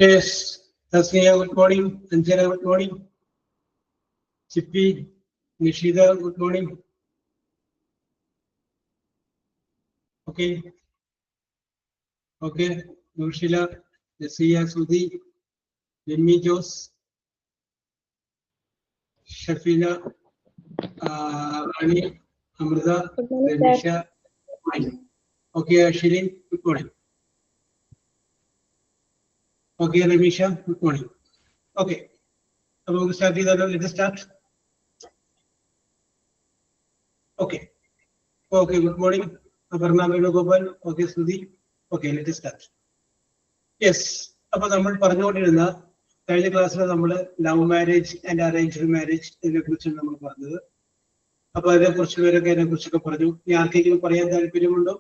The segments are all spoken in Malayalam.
Yes, Tasniya, good morning. Anjana, good morning. Chippy, Nishida, good morning. Okay, okay. Nushila, Nasiya, Sudhi, Jimmy Jos, Shafina, Rani, Amrita, Renisha. Okay, Shirin, good morning. Okay, Remisha, good morning. Okay, we'll start with let us start. Okay, okay, good morning. Aparna Venugopal, okay, Sudhi. Okay, let us start. Yes, about the കഴിഞ്ഞ ക്ലാസ്സിൽ നമ്മൾ love marriage and arranged marriage ഇതിനെ കുറിച്ചാണ് നമ്മൾ പറഞ്ഞത്. അപ്പൊ അതിനെ കുറച്ച് പേരൊക്കെ അതിനെ കുറിച്ചൊക്കെ പറഞ്ഞു. ഇനി ആർക്കെങ്കിലും പറയാൻ താല്പര്യമുണ്ടോ?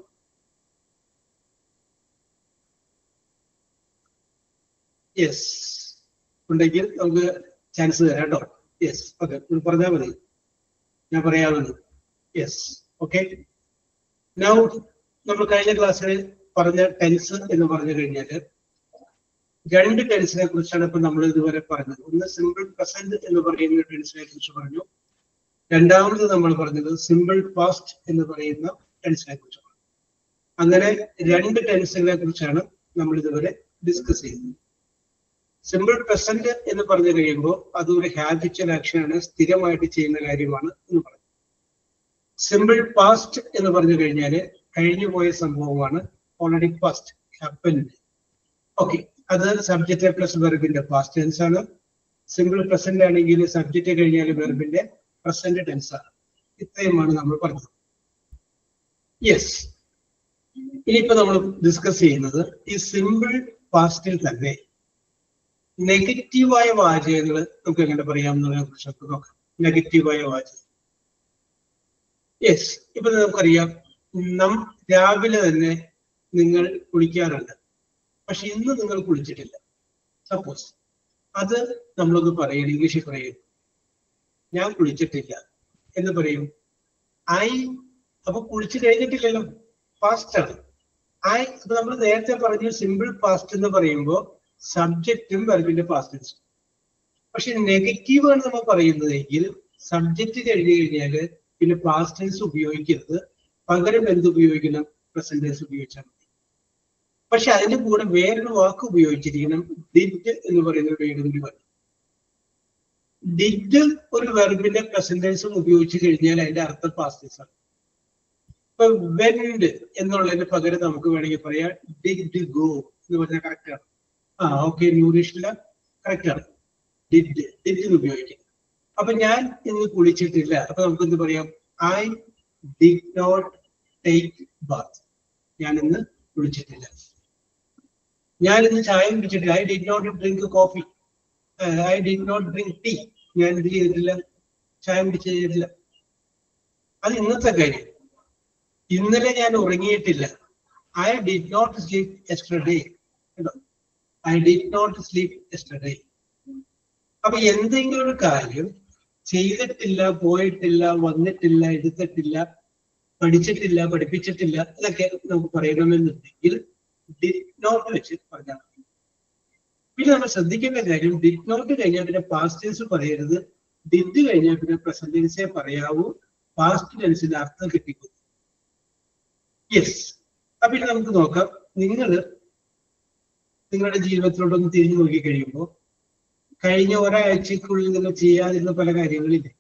യെസ്, ഉണ്ടെങ്കിൽ നമുക്ക് ചാൻസ് തരാം കേട്ടോ. യെസ്, ഓക്കെ, പറഞ്ഞാൽ മതി, ഞാൻ പറയാവുന്നത്. Yes, okay. നൗ നമ്മൾ കഴിഞ്ഞ ക്ലാസ്സിൽ പറഞ്ഞ ടെൻസ് എന്ന് പറഞ്ഞു കഴിഞ്ഞാൽ രണ്ട് ടെൻസിനെ കുറിച്ചാണ് ഇപ്പൊ നമ്മൾ ഇതുവരെ പറഞ്ഞത്. ഒന്ന് സിമ്പിൾ പ്രസന്റ് എന്ന് പറയുന്ന ടെൻസിനെ കുറിച്ച് പറഞ്ഞു. രണ്ടാമത് നമ്മൾ പറഞ്ഞത് സിമ്പിൾ പാസ്റ്റ് എന്ന് പറയുന്ന ടെൻസിനെ കുറിച്ച് പറഞ്ഞു. അങ്ങനെ രണ്ട് ടെൻസുകളെ കുറിച്ചാണ് നമ്മൾ ഇതുവരെ ഡിസ്കസ് ചെയ്യുന്നത്. സിമ്പിൾ പ്രസന്റ് എന്ന് പറഞ്ഞു കഴിയുമ്പോൾ അതൊരു ഹാബിച്വൽ ആക്ഷനാണ്, സ്ഥിരമായിട്ട് ചെയ്യുന്ന കാര്യമാണ് എന്ന് പറഞ്ഞു. സിമ്പിൾ പാസ്റ്റ് എന്ന് പറഞ്ഞു കഴിഞ്ഞാൽ കഴിഞ്ഞു പോയ സംഭവമാണ്, ഓൾറെഡി പാസ്റ്റ് ഹാപ്പൻഡ്. ഓക്കെ, അത് സബ്ജക്റ്റ് പ്ലസ് വെർബിന്റെ പാസ്റ്റ് ടെൻസ് ആണ്. സിമ്പിൾ പ്രസന്റ് ആണെങ്കിൽ സബ്ജക്റ്റ് കഴിഞ്ഞാൽ വെർബിന്റെ പ്രസന്റ് ടെൻസ് ആണ്. ഇത്രയുമാണ് നമ്മൾ പറഞ്ഞത്. യെസ്, ഇനിയിപ്പോ നമ്മൾ ഡിസ്കസ് ചെയ്യുന്നത് ഈ സിമ്പിൾ പാസ്റ്റിൽ തന്നെ നെഗറ്റീവായ വാചകങ്ങൾ നമുക്ക് എങ്ങനെ പറയാമെന്നതിനെ കുറിച്ചൊക്കെ നോക്കാം. നെഗറ്റീവായ വാചകം. യെസ്, ഇപ്പൊ നമുക്കറിയാം, രാവിലെ തന്നെ നിങ്ങൾ കുളിക്കാറുണ്ട്, പക്ഷെ ഇന്ന് നിങ്ങൾ കുളിച്ചിട്ടില്ല. സപ്പോസ് അത് നമ്മളൊന്ന് പറയും, ഇംഗ്ലീഷിൽ പറയും, ഞാൻ കുളിച്ചിട്ടില്ല എന്ന് പറയും. അപ്പൊ കുളിച്ചു കഴിഞ്ഞിട്ടില്ലല്ലോ, പാസ്റ്റ് ആണ്. അപ്പൊ നമ്മൾ നേരത്തെ പറഞ്ഞു സിമ്പിൾ പാസ്റ്റ് എന്ന് പറയുമ്പോൾ സബ്ജക്റ്റും വെർബിന്റെ പാസ്റ്റ് ടെൻസും. പക്ഷെ നെഗറ്റീവ് ആണ് നമ്മൾ പറയുന്നതെങ്കിൽ സബ്ജക്റ്റ് കഴിഞ്ഞു കഴിഞ്ഞാല് പിന്നെ പാസ്റ്റ് ടെൻസ് ഉപയോഗിക്കരുത്, പകരം എന്ത് ഉപയോഗിക്കണം? പ്രസന്റ് ടെൻസ് ഉപയോഗിച്ചാൽ മതി. പക്ഷെ അതിന്റെ കൂടെ വേറൊരു വാക്ക് ഉപയോഗിച്ചിരിക്കണം, ഡിഡ് എന്ന് പറയുന്ന ഒരു വേർഡ് കൂടി വരണം. ഡിഡ് ഒരു വെർബിന്റെ പ്രസന്റ് ടെൻസും ഉപയോഗിച്ചു കഴിഞ്ഞാൽ അതിന്റെ അർത്ഥം പാസ്റ്റ് ടെൻസ് ആണ്. ഇപ്പൊ വെന്റ് എന്നുള്ളതിന് പകരം നമുക്ക് വേണമെങ്കിൽ പറയാം ഡിഡ് ഗോ എന്ന് പറഞ്ഞാൽ കറക്റ്റ് ആണ്. ഓക്കെ, ന്യൂറിഷില്ല, കറക്റ്റ് ആണ്. ഡിഡ് ഉപയോഗിക്കാം. അപ്പൊ ഞാൻ ഇന്ന് കുളിച്ചിട്ടില്ല, അപ്പൊ നമുക്ക് എന്ത് പറയാം? I did not take bath. ഞാൻ ഇന്ന് കുളിച്ചിട്ടില്ല. ഞാൻ ഇന്ന് ചായ കുടിച്ചിട്ടില്ല. I did not drink coffee. I did not drink tea. ഞാൻ എന്ത് ചെയ്തിട്ടില്ല? ചായ കുടിച്ചിട്ടില്ല. അത് ഇന്നത്തെ കാര്യം. ഇന്നലെ ഞാൻ ഉറങ്ങിയിട്ടില്ല. I did not sleep yesterday. I did not sleep yesterday. അപ്പൊ എന്തെങ്കിലും ഒരു കാര്യം ചെയ്തിട്ടില്ല, പോയിട്ടില്ല, വന്നിട്ടില്ല, എടുത്തിട്ടില്ല, പഠിച്ചിട്ടില്ല, പഠിപ്പിച്ചിട്ടില്ല, ഇതൊക്കെ നമുക്ക് പറയണമെന്നുണ്ടെങ്കിൽ ഡിഡ് നോട്ട് വെച്ച് പറഞ്ഞാൽ മതി. പിന്നെ നമ്മൾ ശ്രദ്ധിക്കേണ്ട കാര്യം, ഡിഡ് നോട്ട് കഴിഞ്ഞാൽ പിന്നെ പാസ്റ്റ് ടെൻസ് പറയരുത്. ഡിഡ് കഴിഞ്ഞാൽ പിന്നെ പ്രസന്റ് ടെൻസേ പറയാവൂ. പാസ്റ്റ് ടെൻസിന്റെ അർത്ഥം കിട്ടിക്കും. യെസ്, അപ്പൊ പിന്നെ നമുക്ക് നോക്കാം. നിങ്ങളുടെ ജീവിതത്തിലോട്ടൊന്ന് തിരിഞ്ഞു നോക്കി കഴിയുമ്പോൾ കഴിഞ്ഞ ഒരാഴ്ചക്കുള്ളിൽ നിങ്ങൾ ചെയ്യാതിരുന്ന പല കാര്യങ്ങളില്ലേ?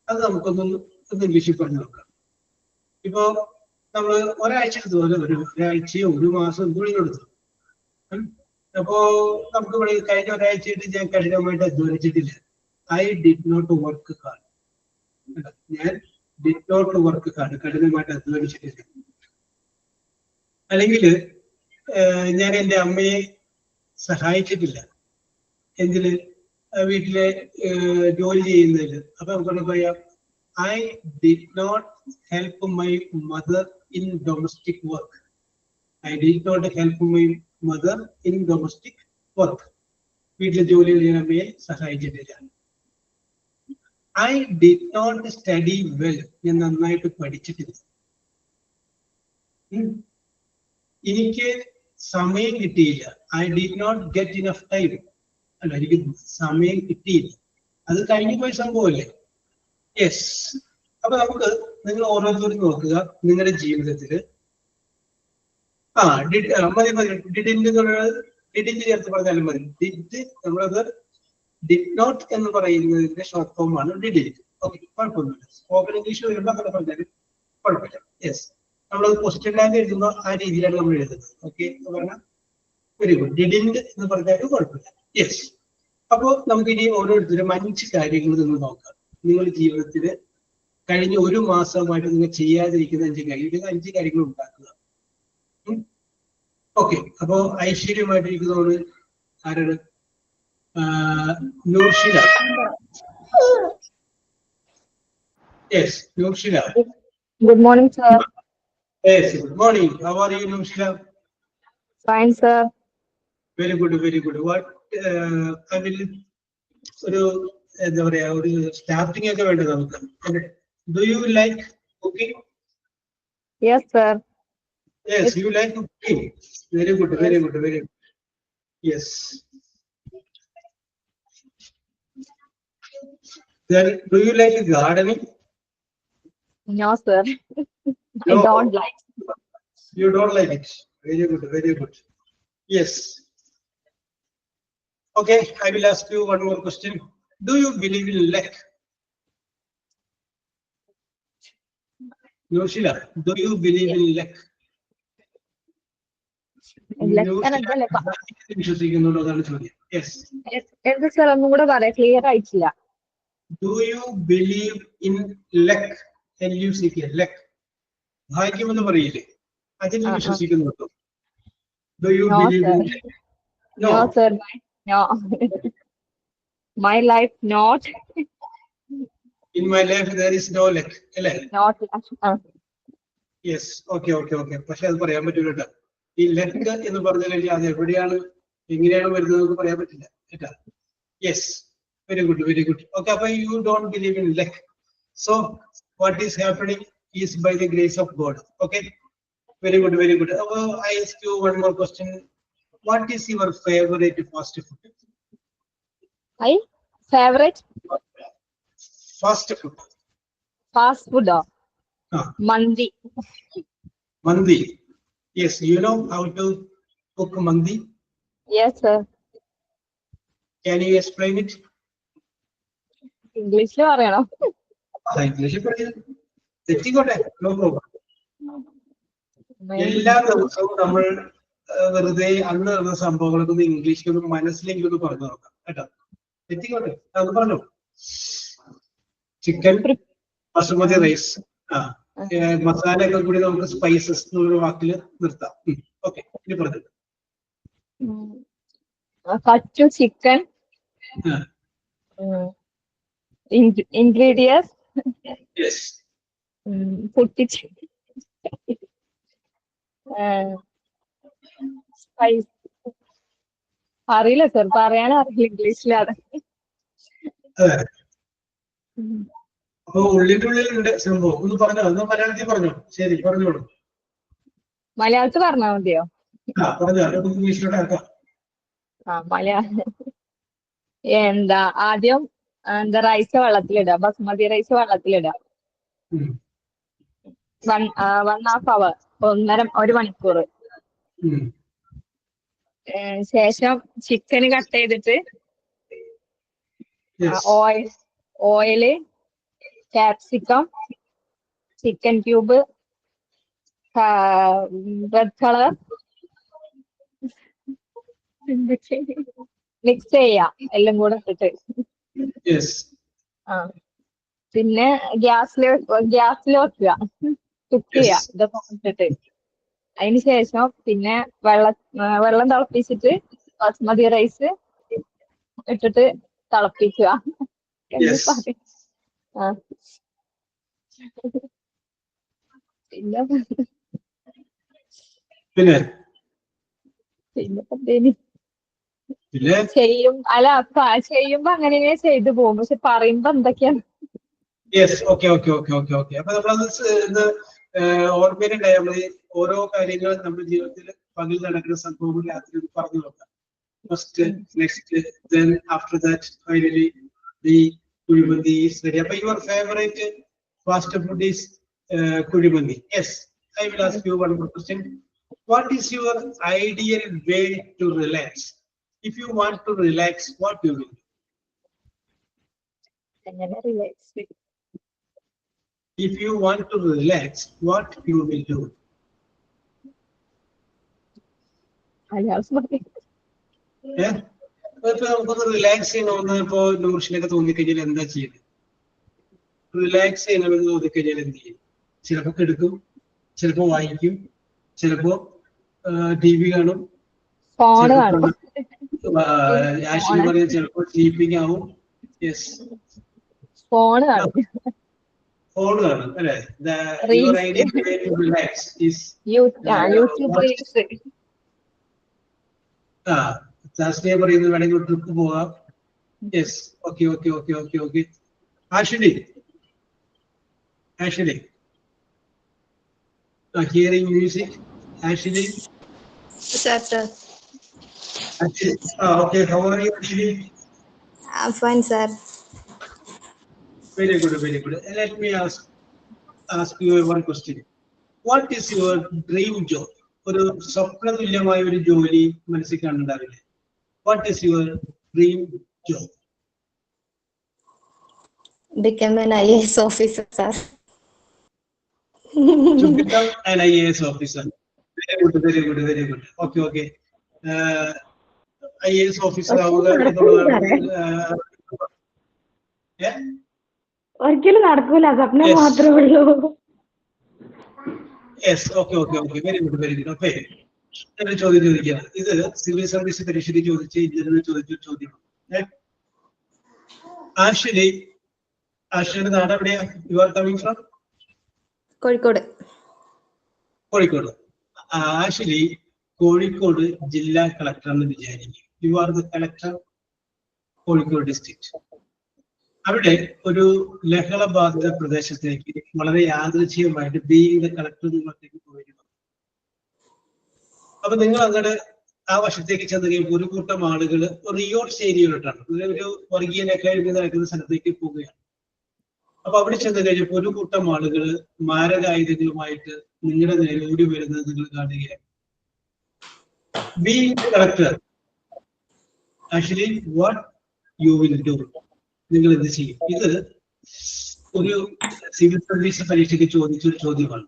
അത് നമുക്കൊന്ന് ഇംഗ്ലീഷിൽ പറഞ്ഞു നോക്കാം. ഇപ്പോ നമ്മൾ ഒരാഴ്ച ഇതുപോലെ ഒരാഴ്ചയോ ഒരു മാസം എന്തുകൊണ്ടും എടുത്തു. അപ്പോ നമുക്ക് ഇവിടെ കഴിഞ്ഞ ഒരാഴ്ചയായിട്ട് ഞാൻ കഠിനമായിട്ട് അധ്വാനിച്ചിട്ടില്ല. I did not work hard. ഞാൻ ഡിഡ് നോട്ട് വർക്ക് ഹാർഡ്, കഠിനമായിട്ട് അധ്വാനിച്ചിട്ടില്ല. അല്ലെങ്കിൽ ഞാൻ എൻ്റെ അമ്മയെ സഹായിച്ചിട്ടില്ല. എന്തില്? വീട്ടിലെ ജോലി ചെയ്യുന്നതിൽ. അപ്പൊ നമുക്ക് പറയാം I did not help my mother in domestic work. I did not help my mother in domestic work. വീട്ടിലെ ജോലി ചെയ്യാൻ അമ്മയെ സഹായിച്ചിട്ടില്ല. I did not study well. ഞാൻ നന്നായിട്ട് പഠിച്ചിട്ടില്ല. എനിക്ക് സമയം കിട്ടിയില്ല. I did not get enough time. അല്ല, എനിക്ക് സമയം കിട്ടിയില്ല. അത് കഴിഞ്ഞു പോയ സംഭവമല്ലേ? യെസ്. അപ്പൊ നമുക്ക് നിങ്ങൾ ഓരോരുത്തരും നോക്കുക നിങ്ങളുടെ ജീവിതത്തില് മതി ഡിഡിന്റെ ഡിഡിന്റെ ചേർത്ത് പറഞ്ഞാലും മതി. ഡിഡ് നമ്മളത് ഡിഡ് നോട്ട് എന്ന് പറയുന്നതിന്റെ ഷോർട്ട് ഫോം ആണ് ഡിഡിറ്റ്. ഓക്കെ, കുഴപ്പമൊന്നുമില്ല. സ്പോക്കൺ ഇംഗ്ലീഷ് വരുമ്പോൾ അങ്ങനെ പറഞ്ഞാലും കുഴപ്പമില്ല. യെസ്, നമ്മളത് ക്വസ്റ്റ്യൻ ലാംഗ്വേജ് എഴുതുമ്പോൾ ആ രീതിയിലാണ് നമ്മൾ എഴുതുന്നത്. ഓക്കെ, പറഞ്ഞാൽ വെരി ഗുഡ്. ഡിഡിന്റ് എന്ന് പറഞ്ഞാലും കുഴപ്പമില്ല. യെസ്. അപ്പോൾ നമുക്ക് ഇനി ഓരോരുത്തരും 5 കാര്യങ്ങൾ നിങ്ങൾ നോക്കാം. നിങ്ങൾ ജീവിതത്തില് കഴിഞ്ഞ ഒരു മാസമായിട്ട് നിങ്ങൾ ചെയ്യാതിരിക്കുന്ന 5 കാര്യങ്ങൾ, 5 കാര്യങ്ങൾ ഉണ്ടാക്കുക. ഓക്കെ, അപ്പോ ഐശ്വര്യമായിട്ടിരിക്കുന്നതോട് ആരാണ്? നൂർഷില. Yes, നൂർഷില. Good morning, sir. Yes, good morning. How are you, Nurshila? Fine, sir. Very good, very good. What I will ഒരു എന്താ പറയാ, ഒരു സ്റ്റാർട്ടിംഗ് ഒക്കെ വേണ്ടത് നമുക്ക്. Do you like cooking? Yes, sir. Yes, you like cooking. Very good, very good, very good. Yes. Then, do you like gardening? No, sir. I No. don't like. You don't like it. Very good, very good. Yes. Okay, I will ask you one more question. Do you believe in luck? Nushila, do you believe in luck? വിശ്വസിക്കുന്നുണ്ടോ എന്നാണ് ചോദ്യം. Yes. എന്താ sir ഒന്നും കൂടെ പറയാ, ക്ലിയർ ആയിട്ടില്ല. Do you believe in luck? L-U-C-K, luck. ഭാഗ്യം എന്ന് പറയില്ലേ, അതിൽ വിശ്വസിക്കുന്നുണ്ടോ? Do you believe in luck? No, sir. No. My life not. In my life there is no luck. അല്ലേ? Not. Yes, okay okay okay. പക്ഷെ അത് പറയാൻ പറ്റൂല കേട്ടോ. ഈ ലക്ക് എന്ന് പറഞ്ഞു കഴിഞ്ഞാൽ അത് എവിടെയാണ് എങ്ങനെയാണ് വരുന്നത് നമുക്ക് പറയാൻ പറ്റില്ല കേട്ടോ. Yes, very good, very good. Okay, അപ്പൊ you don't believe in luck. So what is happening is by the grace of God. Okay, very good, very good. അപ്പൊ I ask you one more question. What is your favourite fast food? Favorite fast food? fast food. Mandi. Mandi. Yes, you know how to cook mandi? Yes, sir. Can you explain it? English lo parayano. English പറയാം. തെറ്റിക്കോട്ടെ, നോ പ്രോബ്ലം. എല്ലാ ദിവസവും നമ്മൾ വെറുതെ അന്ന് നടന്ന സംഭവങ്ങളൊക്കെ ഇംഗ്ലീഷിലൊന്നും മനസ്സിലെങ്കിലും പറഞ്ഞു നോക്കാം കേട്ടോ. തെറ്റിക്കോട്ടെ, അത് പറഞ്ഞു. ചിക്കൻ, ബസുമതി റൈസ്, മസാല ഒക്കെ കൂടി നമുക്ക് സ്പൈസസ് എന്നുള്ള വാക്കില് നിർത്താം. ഓക്കെ, ഇനി പറഞ്ഞു. Kachchu chicken. Ingredients. Yes. Putti chicken. Spice. അറിയില്ല സർ, പറയാനറിയില്ല ഇംഗ്ലീഷിലാണ്. അതെ, അപ്പൊ ഉള്ളിന്റെ ഉള്ളിലുണ്ട് സംഭവം. ഒന്ന് പറഞ്ഞോ, ഒന്ന് മലയാളത്തിൽ പറഞ്ഞോ. ശരി, പറഞ്ഞോളൂ. മലയാളത്തിൽ പറഞ്ഞാൽ മതിയോ? പറഞ്ഞോ, ഇംഗ്ലീഷിലോട്ട് ആക്കാം. മലയാളം എന്താ, ആദ്യം എന്താ റൈസ് വെള്ളത്തിലിടുക, ബസുമതി റൈസ് വെള്ളത്തിലിടുക. 1.5 hour, 1 മണിക്കൂർ. ശേഷം ചിക്കൻ കട്ട് ചെയ്തിട്ട് oil, capsicum, chicken cube, red colour mix ചെയ്യാം, എല്ലാം കൂടെ ഇട്ടിട്ട്. പിന്നെ ഗ്യാസിൽ വെക്കുക, കുക്ക് ചെയ്യാം ഇതൊക്കെ ഇട്ടിട്ട്. അതിന് ശേഷം പിന്നെ വെള്ളം തിളപ്പിച്ചിട്ട് ബസ്മതി റൈസ് ഇട്ടിട്ട് തിളപ്പിക്കുക. പിന്നെ ചെയ്യും, അല്ല ചെയ്യുമ്പോ അങ്ങനെ ചെയ്തു പോകും, പക്ഷെ പറയുമ്പോ എന്തൊക്കെയാണ്. Yes, okay okay okay okay okay. അപ്പൊ നമ്മളത് ഓർമ്മയിലുണ്ടായാൽ മതി. ഓരോ കാര്യങ്ങളും നമ്മുടെ ജീവിതത്തിൽ പകൽ നടക്കുന്ന സംഭവങ്ങൾ രാത്രി പറഞ്ഞു നോക്കാം. First, next, then after that, finally, the kulimandi is ready. But your favorite fast food is kulimandi. Yes, I will ask you one more question. What is your ideal way to relax? If you want to relax, what you will do? എങ്ങനെ relax If you want to relax, what you will do? Yeah. ഇപ്പൊ നമുക്കൊന്ന് റിലാക്സ് ചെയ്യണമെന്ന് ഇപ്പോ നൂർഷിനൊക്കെ തോന്നിക്കഴിഞ്ഞാൽ എന്താ ചെയ്യുന്നത്? റിലാക്സ് ചെയ്യണമെന്ന് തോന്നിക്കഴിഞ്ഞാൽ എന്ത് ചെയ്യും? ചിലപ്പോ കിടക്കും, ചിലപ്പോ വായിക്കും, ചിലപ്പോ TV കാണും, ഫോൺ കാണും. ആശിന് പറയാൻ ചിലപ്പോ സ്ലീപ്പിംഗ് ആവും. യെസ്, ഫോൺ കാണും. ഫോൺ കാണും അല്ലെ? Your idea to relax is YouTube reels. Thursday പറയുന്നത് വേണമെങ്കിൽ ഒരു ട്രിപ്പ് പോകാം. Yes, okay okay okay okay okay. Ashley hearing music. Ashley Sir. Okay, how are you, Ashli? I'm fine, sir. Very good, very good. Let me ask you one question. What is your dream job? ഒരു സ്വപ്നതുല്യമായ ഒരു ജോലി മനസ്സിൽ കണ്ടിട്ടുണ്ടാവില്ലേ? What is your dream job? Become an IAS officer, sir. To become an IAS officer. Very good, very good, very good. Okay, okay. IAS officer ആവുക എന്നുള്ളതാണ്. ഒരിക്കലും നടക്കൂല, സ്വപ്നം മാത്രമേ ഉള്ളൂ. Yes, okay okay okay, very good very good. Okay, ഞാനൊരു ചോദ്യം ചോദിക്കുകയാണ്. ഇത് സിവിൽ സർവീസ് പരീക്ഷയ്ക്ക് ചോദിച്ച ഇന്റർവ്യൂ ചോദിച്ച ചോദ്യമാണ്. ആഷ്ലിയുടെ നാട് എവിടെയാ? You are coming from? Kozhikode. Kozhikode. Ashley Kozhikode ജില്ലാ കളക്ടർ എന്ന് വിചാരിക്കും. You are the collector Kozhikode district. അവിടെ ഒരു ലഹള ബാധിത പ്രദേശത്തേക്ക് വളരെ യാദൃച്ഛികമായിട്ട് ബീയിങ് ദ കളക്ടർ നിന്നത്തേക്ക് പോയിരുന്നു. അപ്പൊ നിങ്ങൾ അങ്ങോട്ട് ആ വശത്തേക്ക് ചെന്ന് കഴിയുമ്പോൾ ഒരു കൂട്ടം ആളുകൾ റിയോട്ട്സ് ഏരിയയിലോട്ടാണ്, ഒരു വർഗീയ ലഹള നടക്കുന്ന സ്ഥലത്തേക്ക് പോവുകയാണ്. അപ്പൊ അവിടെ ചെന്ന് കഴിഞ്ഞപ്പോൾ ഒരു കൂട്ടം ആളുകൾ മാരകായുധങ്ങളുമായിട്ട് നിങ്ങളുടെ നേരെ ഓടി വരുന്നത് നിങ്ങൾ കാണുകയാണ്. Being the collector, actually what you will do? നിങ്ങൾ എന്ത് ചെയ്യും? ഇത് ഒരു സിവിൽ സർവീസ് പരീക്ഷയ്ക്ക് ചോദിച്ചൊരു ചോദ്യമാണ്.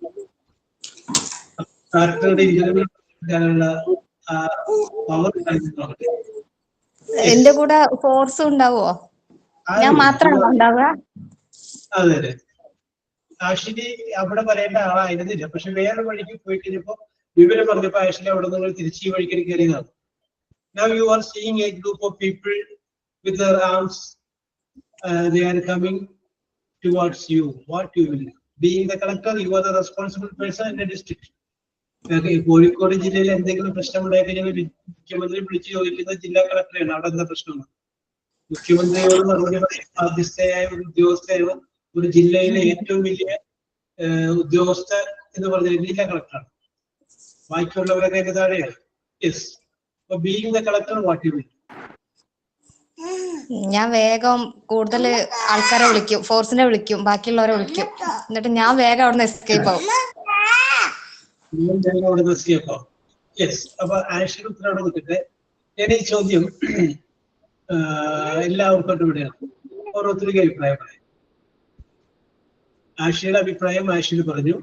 കളക്ടറുടെ ഇന്റർവ്യൂ പവർ. എന്റെ കൂടെ ഫോഴ്സ് ഉണ്ടാവോ? ഞാൻ മാത്രമാണോ ഉണ്ടാവുക? അതെ അതെ. ആഷ്ലി അവിടെ പറയേണ്ട ആളായിരുന്നില്ല, പക്ഷെ വേറെ വഴിക്ക് പോയി കഴിഞ്ഞപ്പോ വിവരം പറഞ്ഞപ്പോ ആഷ്ലി അവിടെ നിങ്ങൾ തിരിച്ച് ഈ വഴിക്ക് കയറിയതാണ്. Now you are seeing a group of people with their arms. They are coming towards you. What you will do? Being the collector, you are the responsible person in the district. Kozhikode ജില്ലയിൽ എന്തെങ്കിലും പ്രശ്നം ഉണ്ടായി കഴിഞ്ഞാൽ മുഖ്യമന്ത്രി വിളിച്ചു ചോദിക്കുന്ന ജില്ലാ കളക്ടറാണ്. അവിടെ എന്താ പ്രശ്നം? മുഖ്യമന്ത്രിയോട് മറുപടി പറയാൻ ബാധ്യസ്ഥയായ ഒരു ഉദ്യോഗസ്ഥയാണ്. ഒരു ജില്ലയിലെ ഏറ്റവും വലിയ ഉദ്യോഗസ്ഥ എന്ന് പറഞ്ഞാൽ ജില്ലാ കളക്ടറാണ്. ബാക്കിയുള്ളവരൊക്കെ അതിന്റെ താഴെയാണ്. Yes, being the collector, what you will? ഞാൻ വേഗം കൂടുതൽ ആൾക്കാരെ വിളിക്കും, ഫോഴ്സിനെ വിളിക്കും, ബാക്കിയുള്ളവരെ വിളിക്കും. എന്നിട്ട് ഞാൻ വേഗം അവിടെ നിന്ന് എസ്കേപ്പ് ആവും. യെസ്, അപ്പൊ ആഷ്ലി ഉത്തരവിടെ നിൽക്കട്ടെ. ഞാൻ ഈ ചോദ്യം എല്ലാവർക്കും ഇവിടെയാണ്. ഓരോരുത്തരുടെ അഭിപ്രായം പറയാം. ആഷ്ലിയുടെ അഭിപ്രായം ആഷ്ലി പറഞ്ഞു.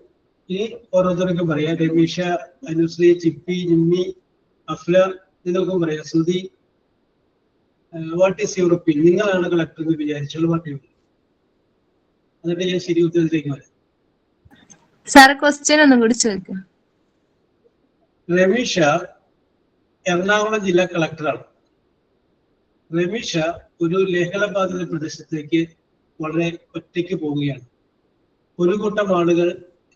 ഇനി ഓരോരുത്തർക്കും പറയാം. രമീഷ, അനുശ്രീ, ചിപ്പി, ജിമ്മി, അഫ്ല, നിങ്ങൾക്കും പറയാം. ശ്രുതി, വാട്ട് ഈസ് യുവർ ഒപ്പീനിയൻ? നിങ്ങളാണ് കളക്ടർ എന്ന് വിചാരിച്ചുള്ള വാട്ട് യു? എന്നിട്ട് ഞാൻ ശരി ഉത്തരത്തിലേക്ക് വരാം. സാറ് ക്വസ്റ്റ്യൻ ഒന്നും കൂടി ചോദിക്കാം. രമീഷ എറണാകുളം ജില്ലാ കളക്ടറാണ്. രമീഷ ഒരു ലഹള ബാധിത പ്രദേശത്തേക്ക് വളരെ ഒറ്റയ്ക്ക് പോവുകയാണ്. ഒരു കൂട്ടം ആളുകൾ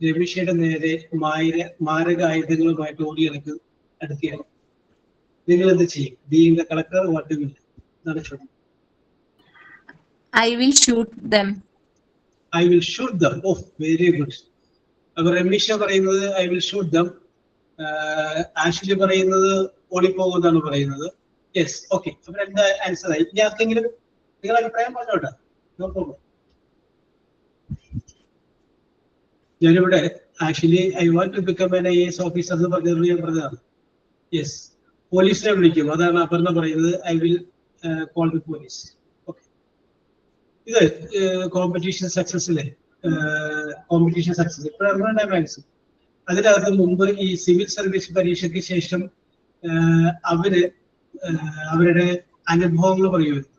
രമീഷയുടെ നേരെ മാരക ആയുധങ്ങളുമായിട്ട് അടുക്കുകയാണ്. നിങ്ങൾ എന്ത് ചെയ്യും? Being the collector, what you will? എന്നാണ് ചോദ്യം. I will shoot them. I will shoot them. Oh, very good. അപ്പൊ രമീഷ പറയുന്നത് I will shoot them, Ashley പറയുന്നത് ഓടിപ്പോകുമെന്നാണ് പറയുന്നത്. Yes, okay. അപ്പൊ രണ്ട് ആൻസർ ആയി. ഇനി ആർക്കെങ്കിലും നിങ്ങളുടെ അഭിപ്രായം പറഞ്ഞോട്ടെ, നോ പ്രോബ്ലം. ഞാനിവിടെ actually I want to become an IAS officer എന്ന് പറഞ്ഞത് ഞാൻ പറഞ്ഞതാണ്. യെസ്, പോലീസിനെ വിളിക്കും, അതാണ് അപർണ പറയുന്നത്. I will call the police. Okay. ഇത് കോമ്പറ്റീഷൻ സക്സസിലെ കോമ്പറ്റീഷൻ സക്സസ് ഇപ്പോഴാണ് മാക്സ്. അതിനകത്ത് മുമ്പ് ഈ സിവിൽ സർവീസ് പരീക്ഷയ്ക്ക് ശേഷം അവരുടെ അനുഭവങ്ങൾ പറയുമായിരുന്നു.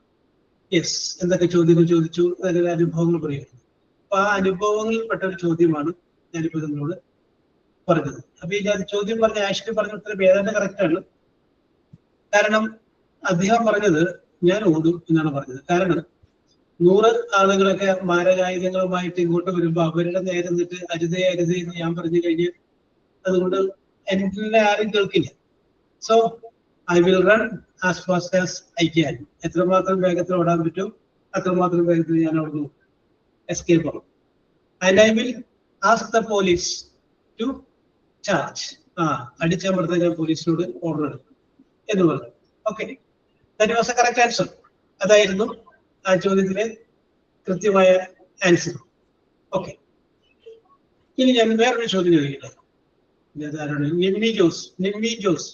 യെസ്, എന്തൊക്കെ ചോദ്യങ്ങൾ ചോദിച്ചു, അതിന്റെ അനുഭവങ്ങൾ പറയുമായിരുന്നു. അപ്പൊ ആ അനുഭവങ്ങളിൽപ്പെട്ട ഒരു ചോദ്യമാണ് ഞാനിപ്പോ നിങ്ങളോട് പറഞ്ഞത്. അപ്പൊ ഈ ചോദ്യം പറഞ്ഞ ആഷ്ലി പറഞ്ഞ ഉത്തരം ഏതാണ്ട് കറക്റ്റ് ആണ്. കാരണം അദ്ദേഹം പറഞ്ഞത് ഞാൻ ഓടും എന്നാണ് പറഞ്ഞത്. കാരണം 100 ആളുകളൊക്കെ മാരകായുധങ്ങളുമായിട്ട് ഇങ്ങോട്ട് വരുമ്പോ അവരുടെ നേരെ നിന്നിട്ട് അരുതേ അരുതേ എന്ന് ഞാൻ പറഞ്ഞു കഴിഞ്ഞ് അതുകൊണ്ട് എന്നെ ആരും കേൾക്കില്ല. So I will run as fast as I can. എത്രമാത്രം വേഗത്തിൽ ഓടാൻ പറ്റും അത്രമാത്രം വേഗത്തിൽ ഞാൻ അവിടുന്ന് എസ്കേപ്പ് ആവും. And I will ask the police to charge. അടിച്ചമർത്താൻ ഞാൻ പോലീസിനോട് ഓർഡർ എടുക്കും എന്ന് പറഞ്ഞു. Okay, that was a correct answer. അതായിരുന്നു ആ ചോദ്യത്തിലെ കൃത്യമായ ആൻസർ. ഓക്കെ, ഇനി ഞാൻ വേറൊരു ചോദ്യം ചോദിക്കട്ടെ. നിമ്മി ജോസ്.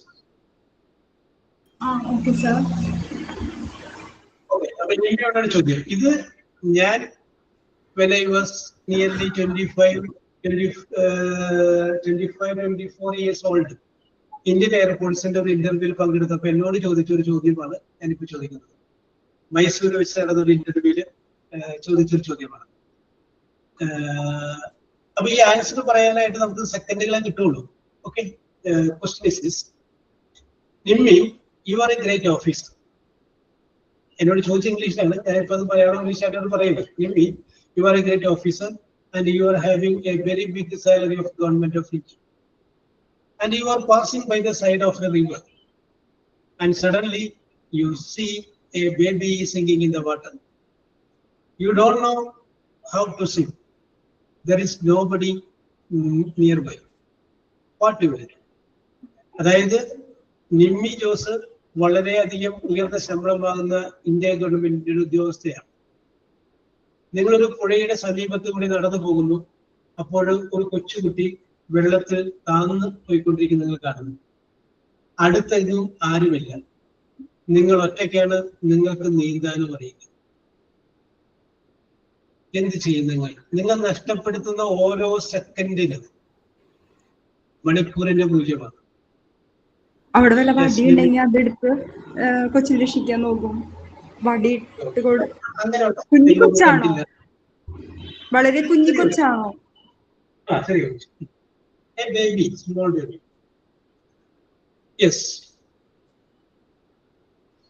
ഓക്കെ, അപ്പൊ നിമ്മിയോടാണ് ചോദ്യം. ഇത് ഞാൻ when I was nearly 24 years old, Indian എയർഫോഴ്സിന്റെ ഒരു ഇന്റർവ്യൂവിൽ പങ്കെടുത്തപ്പോൾ എന്നോട് ചോദിച്ച ഒരു ചോദ്യമാണ് ഞാനിപ്പോ ചോദിക്കുന്നത്. മൈസൂർ വെച്ച് നടന്ന ഒരു ഇന്റർവ്യൂവില് ചോദിച്ചൊരു ചോദ്യമാണ്. അപ്പൊ ഈ ആൻസർ പറയാനായിട്ട് നമുക്ക് സെക്കൻഡുകളെ കിട്ടുള്ളൂ. Okay, question is this. Nimmi, you are A great officer. എന്നോട് ചോദിച്ച ഇംഗ്ലീഷിലാണ്, ഞാനിപ്പോ അത് മലയാളം ഇംഗ്ലീഷായിട്ടാണ് പറയുന്നത്. Nimmi, you are a great officer and you are having a very big salary of government of India, and you are passing by the side of a river, and suddenly you see a baby singing in the water. You don't know how to sing. There is nobody nearby. What do you do? അതായത് നിമ്മി ജോസ് വളരെയധികം ഉയർന്ന ശമ്പളം വാങ്ങുന്ന ഇന്ത്യ ഗവൺമെന്റിന്റെ ഉദ്യോഗസ്ഥയാണ്. നിങ്ങളൊരു പുഴയുടെ സമീപത്ത് കൂടി നടന്നു പോകുന്നു. അപ്പോൾ ഒരു കൊച്ചുകുട്ടി വെള്ളത്തിൽ താഴ്ന്നു പോയിക്കൊണ്ടിരിക്കുന്ന നിങ്ങൾ കാണുന്നു. അടുത്തൊന്നും ആരുമില്ല, നിങ്ങൾ ഒറ്റയ്ക്കാണ്, നിങ്ങൾക്ക് നീന്താനും അറിയില്ല. എന്ത് ചെയ്യും നിങ്ങൾ നഷ്ടപ്പെടുത്തുന്ന ഓരോ സെക്കൻഡിനും മണിക്കൂറിന്റെ മൂല്യമാണ്. അവിടെ വല്ല വടി ഉണ്ടെങ്കിൽ അതെടുത്ത് കൊച്ചിനെ രക്ഷിക്കാൻ നോക്കും. വടി കുഞ്ഞി കൊച്ചാണോ? വളരെ കുഞ്ഞി കൊച്ചാണോ?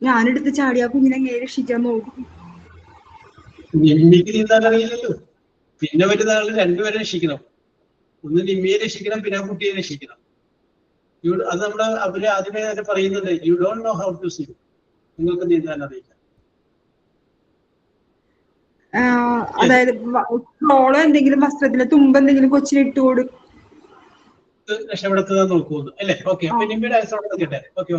ഞാനെടുത്ത് ചാടിയാ കുഞ്ഞിനെ എങ്ങനെ രക്ഷിക്കാൻ നോക്കും. നിമ്മിക്ക് നീന്താൻ അറിയില്ലല്ലോ, പിന്നെ വരുന്ന ആള് രണ്ടുപേരെ രക്ഷിക്കണം. ഒന്ന് നിമ്മിയെ രക്ഷിക്കണം, പിന്നെ ആ കുട്ടിയെ രക്ഷിക്കണം. അത് നമ്മുടെ അവര് ആദ്യമേ തന്നെ പറയുന്നുണ്ട്, you don't know how to swim. നിങ്ങൾക്ക് നീന്താൻ അറിയില്ല. അതായത് ഫ്ലോളോ എന്തെങ്കിലും വസ്ത്രത്തിലെ തുമ്പ് എന്തെങ്കിലും കൊച്ചിന് ഇട്ട് കൊടുക്കും, രക്ഷപ്പെടുത്താൻ നോക്കുന്നു അല്ലേ? ഓക്കെ, അപ്പൊ നിമ്മിയുടെ ആൻസർ കേട്ടെ. ഓക്കെ,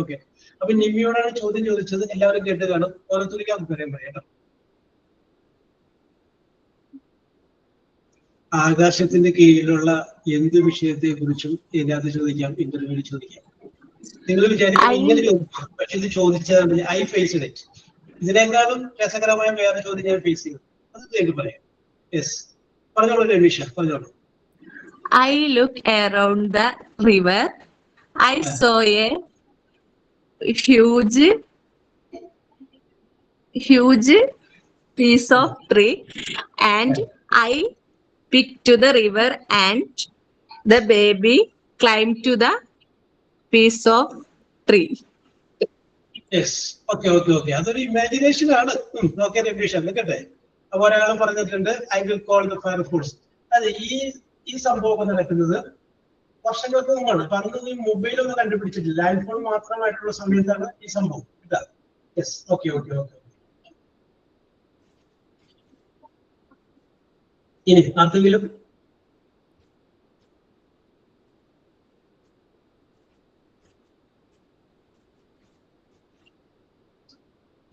അപ്പൊ നിമ്മിയോടാണ് ചോദ്യം ചോദിച്ചത്. എല്ലാവരും കേട്ട് കാണും. ഓരോരുത്തർക്ക് അഭിപ്രായം പറയാം. ആകാശത്തിന്റെ കീഴിലുള്ള എന്ത് വിഷയത്തെ കുറിച്ചും ഇതിനകത്ത് ചോദിക്കാം, ഇന്റർവ്യൂവിൽ ചോദിക്കാം. നിങ്ങൾ വിചാരിക്കും ഇങ്ങനെ ചോദിക്കാം, പക്ഷെ ഇത് ചോദിച്ചതാണ് ഐ ഫേസ്ഡ് ഇറ്റ്. ഇതിനേക്കാളും രസകരമായ വേറെ ചോദ്യം ഞാൻ ഫേസ് ചെയ്തു. അത് നിങ്ങൾക്ക് പറയാം. യെസ്, പറഞ്ഞോളൂ രമീഷ, പറഞ്ഞോളൂ. I looked around the river. I saw a huge piece of tree, and I picked to the river, and the baby climbed to the piece of tree. Yes, okay. അതൊരു ഇമാജിനേഷൻ ആണ്. ഓക്കെ രമീഷ, നിൽക്കട്ടെ. അപ്പൊ ഒരാൾ പറഞ്ഞിട്ടുണ്ട് I will call the fire force. അതെ, ഈ സംഭവം നടക്കുന്നത് വർഷങ്ങൾക്ക് മുമ്പാണ്. അപ്പൊ അന്ന് ഈ മൊബൈലൊന്നും കണ്ടുപിടിച്ചിട്ടില്ല, ഐഫോൺ മാത്രമായിട്ടുള്ള സമയത്താണ് ഈ സംഭവം. Yes, okay. ഇനി ആർക്കെങ്കിലും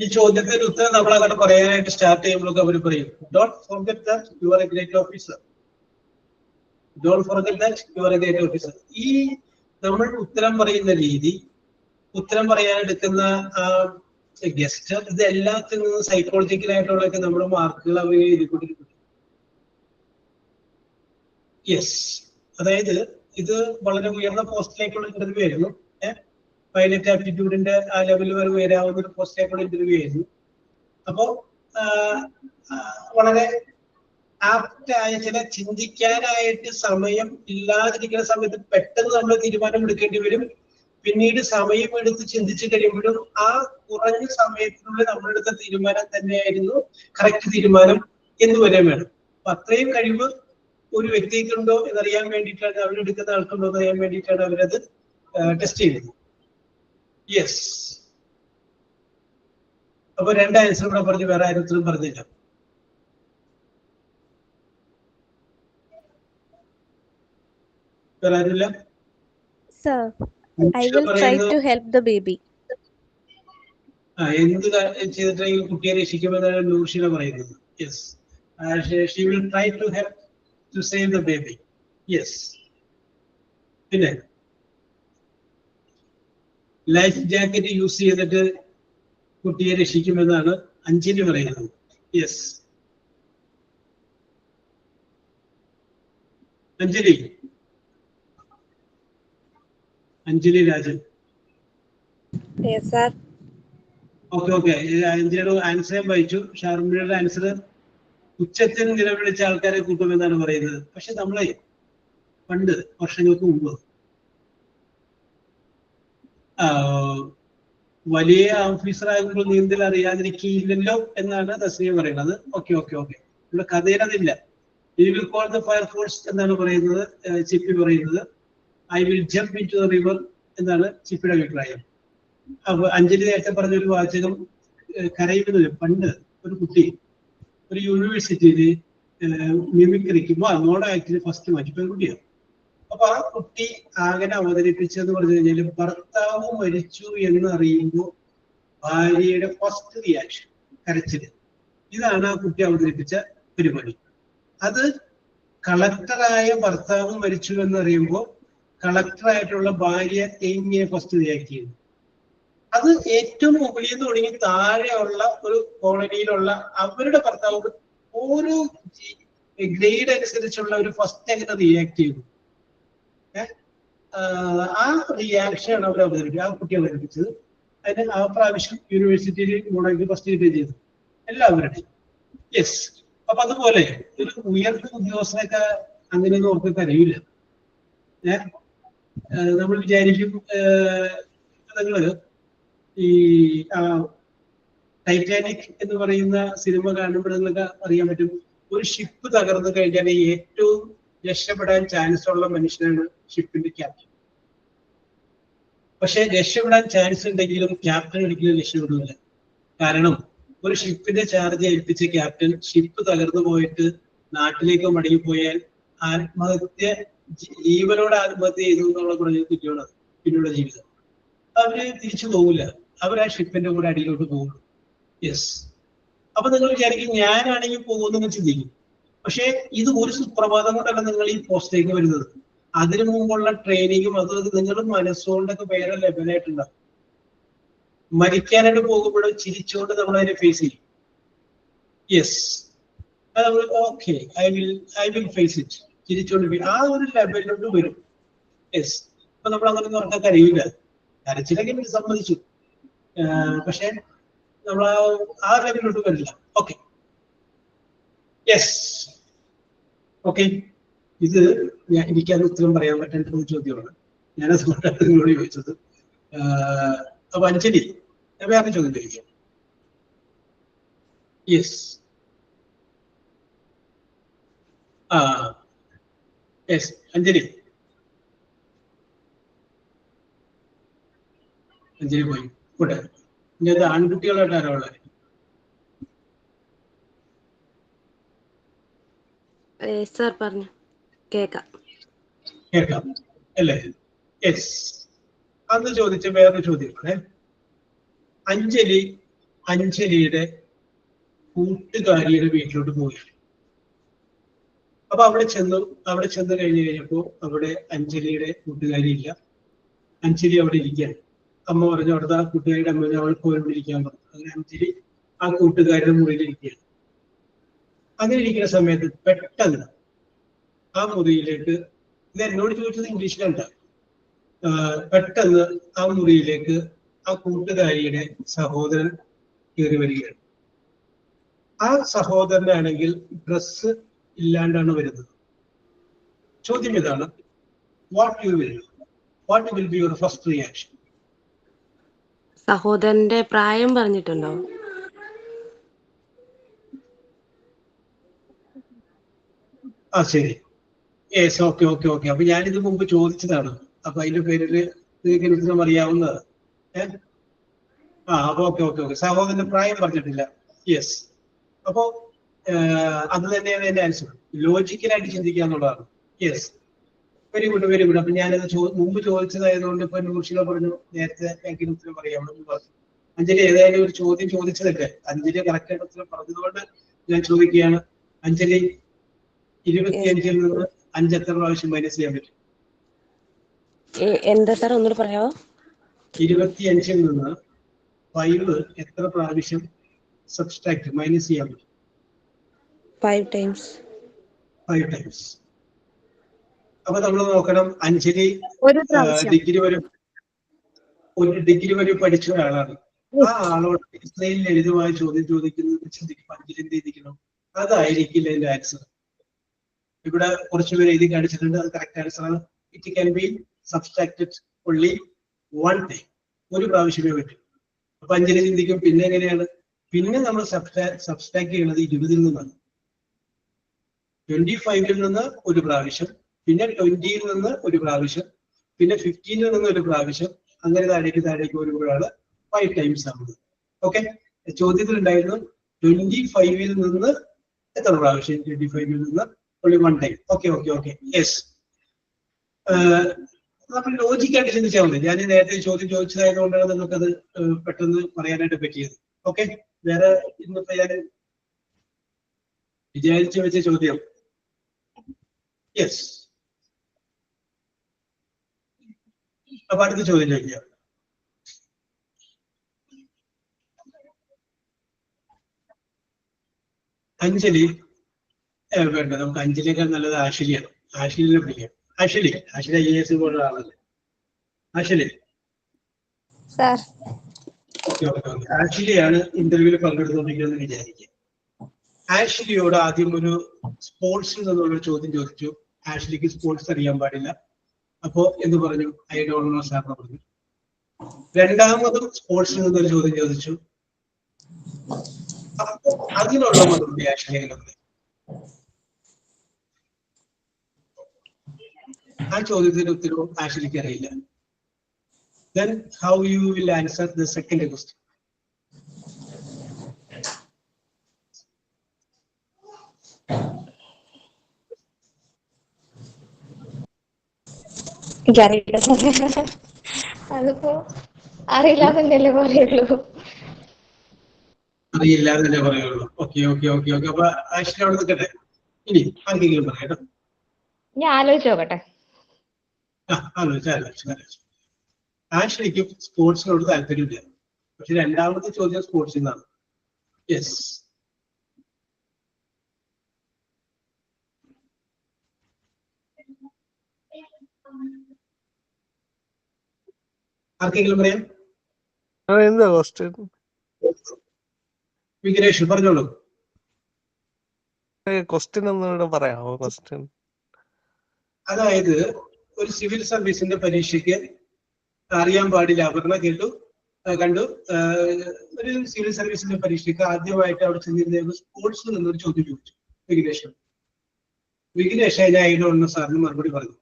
ഈ ചോദ്യത്തിന്റെ ഉത്തരം നമ്മൾ അങ്ങനെ പറയാനായിട്ട് സ്റ്റാർട്ട് ചെയ്യുമ്പോഴൊക്കെ അവർ പറയും don't forget that you are A great officer, don't forget that you are A great officer. ഈ നമ്മൾ ഉത്തരം പറയുന്ന രീതി, ഉത്തരം പറയാൻ എടുക്കുന്ന ഗസ്റ്റ്, ഇത് എല്ലാത്തിൽ നിന്നും സൈക്കോളജിക്കലായിട്ടുള്ളതൊക്കെ നമ്മുടെ മാർക്കുകൾ അവർ എഴുതിക്കൊണ്ടിരിക്കും. യെസ്, അതായത് ഇത് വളരെ ഉയർന്ന പോസ്റ്റിലേക്കുള്ള ഇന്റർവ്യൂ ആയിരുന്നു. പൈലറ്റ് ആപ്റ്റിറ്റ്യൂഡിന്റെ ആ ലെവൽ വരെ ഉയരാവുന്ന ഒരു പോസ്റ്റിലേക്കുള്ള ഇന്റർവ്യൂ ആയിരുന്നു. അപ്പോ വളരെ ആപ്റ്റായ ചില ചിന്തിക്കാനായിട്ട് സമയം ഇല്ലാതിരിക്കുന്ന സമയത്ത് പെട്ടെന്ന് നമ്മൾ തീരുമാനം എടുക്കേണ്ടി വരും. പിന്നീട് സമയം എടുത്ത് ചിന്തിച്ചു കഴിയുമ്പോഴും ആ കുറഞ്ഞ സമയത്തിനുള്ളിൽ നമ്മളെടുത്ത തീരുമാനം തന്നെയായിരുന്നു കറക്റ്റ് തീരുമാനം എന്ന് വരാൻ വേണം. അപ്പൊ അത്രയും കഴിവ് ഒരു വ്യക്തിക്കുണ്ടോ എന്നറിയാൻ വേണ്ടിയിട്ടാണ്, അവരെടുക്കുന്ന ആൾക്കുണ്ടോ എന്ന് അറിയാൻ വേണ്ടിയിട്ടാണ് അവരത് ടെസ്റ്റ് ചെയ്യുന്നത്. യെസ്, അപ്പൊ 2 ആൻസർ കൂടെ പറഞ്ഞു, വേറെ ആരും ഉത്തരം പറഞ്ഞില്ല. വേറെ ആരുമില്ല? Sir, I will try to help the baby. എന്ത് ചെയ്തിട്ടെങ്കിലും കുട്ടിയെ രക്ഷിക്കുമെന്നാണ് നൂർഷിന പറയുന്നത്. Yes, she will try to help to save the baby. Yes. പിന്നെ ലൈഫ് ജാക്കറ്റ് യൂസ് ചെയ്തിട്ട് കുട്ടിയെ രക്ഷിക്കുമെന്നാണ് അഞ്ജലി പറയുന്നത്. Yes, Anjali Rajan. Yes, sir. Okay. അഞ്ജലിയുടെ ആൻസർ ഞാൻ വായിച്ചു. ഷാർമിയുടെ ആൻസർ ഉച്ചത്തിൽ നിലവിളിച്ച ആൾക്കാരെ കൂട്ടുമെന്നാണ് പറയുന്നത്. പക്ഷെ നമ്മളെ പണ്ട് വർഷങ്ങൾക്ക് മുമ്പ് വലിയ ഓഫീസർ ആകുമ്പോൾ നീന്തൽ അറിയാതിരിക്കില്ലല്ലോ എന്നാണ് തസ്നിയ പറയുന്നത്. ഓക്കെ. ഇവിടെ കഥയിലതില്ല. You will call the fire force എന്നാണ് പറയുന്നത് ചിപ്പി പറയുന്നത്. I will jump into the river എന്നാണ് ചിപ്പിയുടെ അഭിപ്രായം. അപ്പൊ അഞ്ജലി നേരത്തെ പറഞ്ഞൊരു വാചകം കരയുന്നത്, പണ്ട് ഒരു കുട്ടി ഒരു യൂണിവേഴ്സിറ്റിയിൽ മിമിക്രിക്ക് മോഡൽ ആക്ടിന് ഫസ്റ്റ് മാറ്റി പെൺകുട്ടിയാണ്. അപ്പൊ ആ കുട്ടി അങ്ങനെ അവതരിപ്പിച്ചെന്ന് പറഞ്ഞു കഴിഞ്ഞാൽ ഭർത്താവ് മരിച്ചു എന്ന് അറിയുമ്പോൾ ഭാര്യയുടെ ഫസ്റ്റ് റിയാക്ഷൻ കരച്ചില്. ഇതാണ് ആ കുട്ടി അവതരിപ്പിച്ച പരിപാടി. അത് കളക്ടറായ ഭർത്താവ് മരിച്ചു എന്നറിയുമ്പോൾ കളക്ടറായിട്ടുള്ള ഭാര്യ എങ്ങനെ ഫസ്റ്റ് റിയാക്ട് ചെയ്യുന്നു. അത് ഏറ്റവും മുകളിൽ നിന്ന് തുടങ്ങി താഴെയുള്ള ഒരു കോളനിയിലുള്ള അവരുടെ ഭർത്താവ് ഓരോ ഗ്രേഡ് അനുസരിച്ചുള്ള ഒരു ഫസ്റ്റ് എങ്ങനെ റിയാക്ട് ചെയ്തു. ആ റിയാക്ഷൻ അവർ അവതരിപ്പിച്ചത്, ആ കുട്ടി അവതരിപ്പിച്ചത്. അതിന് ആ പ്രാവശ്യം യൂണിവേഴ്സിറ്റിയിൽ മോഡലിംഗ് ഫസ്റ്റ് കിട്ടുകയും ചെയ്തു എല്ലാവരുടെയും. യെസ്. അപ്പൊ അതുപോലെ ഒരു ഉയർന്ന ഉദ്യോഗസ്ഥനൊക്കെ അങ്ങനെയൊന്നും ഓർക്ക് അറിയില്ല. നമ്മൾ വിചാരിക്കും നിങ്ങള് ഈ ടൈറ്റാനിക് എന്ന് പറയുന്ന സിനിമ കാണുമ്പോൾ നിങ്ങൾക്ക് അറിയാൻ പറ്റും, ഒരു ഷിപ്പ് തകർന്നു കഴിഞ്ഞാൽ ഏറ്റവും രക്ഷപ്പെടാൻ ചാൻസ് ഉള്ള മനുഷ്യനാണ് ഷിപ്പിന്റെ ക്യാപ്റ്റൻ. പക്ഷെ രക്ഷപ്പെടാൻ ചാൻസ് ഉണ്ടെങ്കിലും ക്യാപ്റ്റൻ ഒരിക്കലും രക്ഷപ്പെടില്ല. കാരണം ഒരു ഷിപ്പിന്റെ ചാർജ് ഏൽപ്പിച്ച ക്യാപ്റ്റൻ ഷിപ്പ് തകർന്നു പോയിട്ട് നാട്ടിലേക്ക് മടങ്ങിപ്പോയാൽ ജീവനോട് ആത്മഹത്യ ചെയ്തു എന്നുള്ള കുറ്റമാണ് പിന്നീട് ജീവിതം. അവര് തിരിച്ചു പോകില്ല, അവർ ആ ഷിപ്പിന്റെ കൂടെ അടിയിലോട്ട് പോകുള്ളൂ. യെസ്. അപ്പൊ നിങ്ങൾ വിചാരിക്കും ഞാനാണെങ്കിൽ പോകുമെന്ന് ചിന്തിക്കും. പക്ഷെ ഇത് ഒരു സുപ്രഭാതം കൊണ്ടല്ല നിങ്ങൾ ഈ പോസ്റ്റിലേക്ക് വരുന്നത്. അതിനു മുമ്പുള്ള ട്രെയിനിങ്ങും അത് നിങ്ങൾ മനസ്സുകൊണ്ടൊക്കെ വേറെ ലെവലായിട്ടുണ്ടാവും. മരിക്കാനായിട്ട് പോകുമ്പോഴും ചിരിച്ചുകൊണ്ട് നമ്മൾ അതിനെ ഫേസ് ചെയ്യും. യെസ്, നമ്മൾ okay I will face it ചിരിച്ചുകൊണ്ട് ആ ഒരു ലെവലിലോട്ട് വരും. യെസ്. അപ്പൊ നമ്മൾ അങ്ങനെ പറഞ്ഞാൽ കഴിയില്ല. കരച്ചിലൊക്കെ സമ്മതിച്ചു, പക്ഷെ നമ്മൾ ആ ലെവലിലോട്ട് വരില്ല. ഓക്കെ. യെസ്. ഓക്കെ. ഇത് എനിക്കത് ഉത്തരം പറയാൻ പറ്റാത്ത ഒരു ചോദ്യമാണ്. ഞാനതുകൊണ്ടാണ് നിങ്ങളോട് ചോദിച്ചത്. അപ്പൊ അഞ്ജലി, ഞാൻ വേറെ ചോദ്യം ചോദിക്കാം. യെസ്. യെസ് അഞ്ജലി. അഞ്ജലി പോയി കൂടെ. ഇനി അത് ആൺകുട്ടികളായിട്ട് ആരോ ഉള്ളത്? സർ പറഞ്ഞു കേക്കാം അല്ലേ? യെസ്. അന്ന് ചോദിച്ച വേറൊരു ചോദ്യമാണ്, അഞ്ജലി അഞ്ജലിയുടെ കൂട്ടുകാരിയുടെ വീട്ടിലോട്ട് പോയി. അപ്പൊ അവിടെ ചെന്ന് കഴിഞ്ഞപ്പോ അവിടെ അഞ്ജലിയുടെ കൂട്ടുകാരി ഇല്ല. അഞ്ജലി അവിടെ ഇരിക്കുകയാണ്. അമ്മ പറഞ്ഞു അവിടുത്തെ ആ കൂട്ടുകാരിയുടെ അമ്മ അവൾ പോയിക്കൊണ്ടിരിക്കാൻ പറഞ്ഞു. അങ്ങനെ അഞ്ജലി ആ കൂട്ടുകാരുടെ മുറിയിലിരിക്കുകയാണ്. അങ്ങനെ ഇരിക്കുന്ന സമയത്ത് പെട്ടെന്ന് ആ മുറിയിലേക്ക്, ഇത് എന്നോട് ചോദിച്ചത് ഇംഗ്ലീഷിലല്ല, പെട്ടെന്ന് ആ മുറിയിലേക്ക് ആ കൂട്ടുകാരിയുടെ സഹോദരൻ കയറി വരികയാണ്. ആ സഹോദരനാണെങ്കിൽ ഡ്രസ്സ് ഇല്ലാണ്ടാണ് വരുന്നത്. ചോദ്യം ഇതാണ്, what will be your first reaction? സഹോദരന്റെ പ്രായം പറഞ്ഞിട്ടുണ്ടോ? ആ ശരി, യെസ്, ഓക്കെ. അപ്പൊ ഞാനിത് മുമ്പ് ചോദിച്ചതാണ്. അപ്പൊ അതിന്റെ പേരിൽ നിങ്ങൾക്ക് ഉത്തരം അറിയാവുന്നത്. അപ്പൊ ഓക്കെ. സഹോദരന്റെ പ്രായം പറഞ്ഞിട്ടില്ല. യെസ്. അപ്പോ അത് തന്നെയാണ് എന്റെ ആൻസർ. ലോജിക്കലായിട്ട് ചിന്തിക്കുക എന്നുള്ളതാണ്. Yes, very good. അപ്പൊ ഞാനത് മുമ്പ് ചോദിച്ചതായതുകൊണ്ട് ഇപ്പൊ നൂർഷിക പറഞ്ഞു നേരത്തെ എനിക്ക് ഉത്തരം പറയാമെന്ന് പറഞ്ഞു. അഞ്ജലി ഏതായാലും ഒരു ചോദ്യം ചോദിച്ചതല്ലേ, അഞ്ജലി കറക്റ്റായിട്ട് ഉത്തരം പറഞ്ഞതുകൊണ്ട് ഞാൻ ചോദിക്കുകയാണ്. അഞ്ജലി 25 നിന്ന് 5 എത്ര പ്രാവശ്യം മൈനസ് ചെയ്യാൻ പറ്റും? എന്താ സാർ ഒന്നുകൂടെ പറയാമോ? 25 നിന്ന് 5 എത്ര പ്രാവശ്യം സബ്സ്ട്രാക്ട് മൈനസ് ചെയ്യാൻ പറ്റും? 5 times. 5 times. അപ്പൊ നമ്മൾ നോക്കണം, അഞ്ജലി ഡിഗ്രി വരെ പഠിച്ച ഒരാളാണ്. ആ ആളോട് ഇത്രയും ലളിതമായ ചോദ്യം ചോദിക്കുന്നത് ചിന്തിക്കും, അഞ്ജലി എന്ത് ചെയ്തിരിക്കണം? അതായിരിക്കില്ല എന്റെ ആൻസർ. ഇവിടെ കുറച്ചുപേര് എഴുതി കാണിച്ചിട്ടുണ്ട്, അത് കറക്റ്റ് ആൻസർ ആണ്. It can be subtracted only 1 time, ഒരു പ്രാവശ്യമേ പറ്റും. അപ്പൊ അഞ്ജലി ചിന്തിക്കും പിന്നെ എങ്ങനെയാണ്? പിന്നെ നമ്മൾ സബ്സ്ട്രാക്ട് ചെയ്യുന്നത് 20 നിന്നാണ്. 25 നിന്ന് ഒരു പ്രാവശ്യം, പിന്നെ 20 നിന്ന് ഒരു പ്രാവശ്യം, പിന്നെ 15 നിന്ന് ഒരു പ്രാവശ്യം, അങ്ങനെ താഴേക്ക് വരുമ്പോഴാണ് 5 times ആവുന്നത്. ഓക്കെ, ചോദ്യത്തിൽ ഉണ്ടായിരുന്നു 25 നിന്ന് എത്ര പ്രാവശ്യം? 25 നിന്ന് only 1 time. ഓക്കെ. യെസ്, നമ്മൾ ലോജിക്കായിട്ട് ചിന്തിച്ചാൽ മതി. ഞാൻ നേരത്തെ ചോദ്യം ചോദിച്ചതായതുകൊണ്ടാണ് നിങ്ങൾക്കത് പെട്ടെന്ന് പറയാനായിട്ട് പറ്റിയത്. ഓക്കെ, വേറെ ഇന്നിപ്പോ ഞാൻ വിചാരിച്ചു വെച്ച ചോദ്യം. യെസ്, അപ്പൊ അടുത്ത ചോദ്യം ചോദിക്കാം. അഞ്ജലി വേണ്ട, നമുക്ക് അഞ്ജലിയേക്കാൾ നല്ലത് ആഷിലിയാണ്. ആഷിലിനെ വിളിക്കാം. ആഷിലി IAS പോലുള്ള ആളല്ലേ? ആഷിലി, സാർ ഓക്കെ. ആഷിലിയാണ് ഇന്റർവ്യൂവിൽ പങ്കെടുത്തുകൊണ്ടിരിക്കുന്നത് വിചാരിക്കുക. ആഷിലിയോട് ആദ്യം ഒരു സ്പോർട്സിൽ നിന്നുള്ള ചോദ്യം ചോദിച്ചു. ആഷിലിക്ക് സ്പോർട്സ് അറിയാൻ പാടില്ല. അപ്പോ എന്ത് പറഞ്ഞു? ഐ ഡോണ്ട് നോ സാർ എന്ന് പറഞ്ഞു. രണ്ടാമതും സ്പോർട്സിൽ നിന്നൊരു ചോദ്യം ചോദിച്ചു. അപ്പൊ അതിനുള്ള മറുപടി ആഷിലിയിലുണ്ട്. ആ ചോദ്യത്തിന്റെ ഉത്തരവും ആഷിലിക്ക് അറിയില്ല. Then how you will answer the second question? എനിക്കറിയില്ല സാർ. അതിപ്പോ അറിയില്ലാന്നല്ലേ പറയുള്ളൂ. അറിയില്ലാന്നല്ലേ പറയുള്ളൂ. ഓക്കെ. അപ്പൊ ആഷിലി അവിടെ നിൽക്കട്ടെ. ഇനി ആർക്കെങ്കിലും പറയട്ടോ. ഞാൻ ആലോചിച്ച് നോക്കട്ടെ. ആലോചിച്ചു. ആഷിലിക്ക് സ്പോർട്സിനോട് താല്പര്യമില്ല. പക്ഷെ രണ്ടാമത്തെ ചോദ്യം സ്പോർട്സിൽ നിന്നാണ്. യെസ്, ആർക്കെങ്കിലും പറയാം? എന്താ ക്വസ്റ്റ്യൻ? വിഘ്നേഷ് പറഞ്ഞോളൂ. ക്വസ്റ്റ്യൻ ഒന്നുകൂടെ പറയാമോ? ക്വസ്റ്റ്യൻ അതായത് ഒരു സിവിൽ സർവീസിന്റെ പരീക്ഷയ്ക്ക് അറിയാൻ പാടില്ല. അപർണ കണ്ടു. ഒരു സിവിൽ സർവീസിന്റെ പരീക്ഷയ്ക്ക് ആദ്യമായിട്ട് അവിടെ ചെന്നിരുന്ന സ്പോർട്സിൽ നിന്നൊരു ചോദ്യം ചോദിച്ചു വിഘ്നേഷ് അതിനെ ആയിരുന്നു സാറിന് മറുപടി പറഞ്ഞു.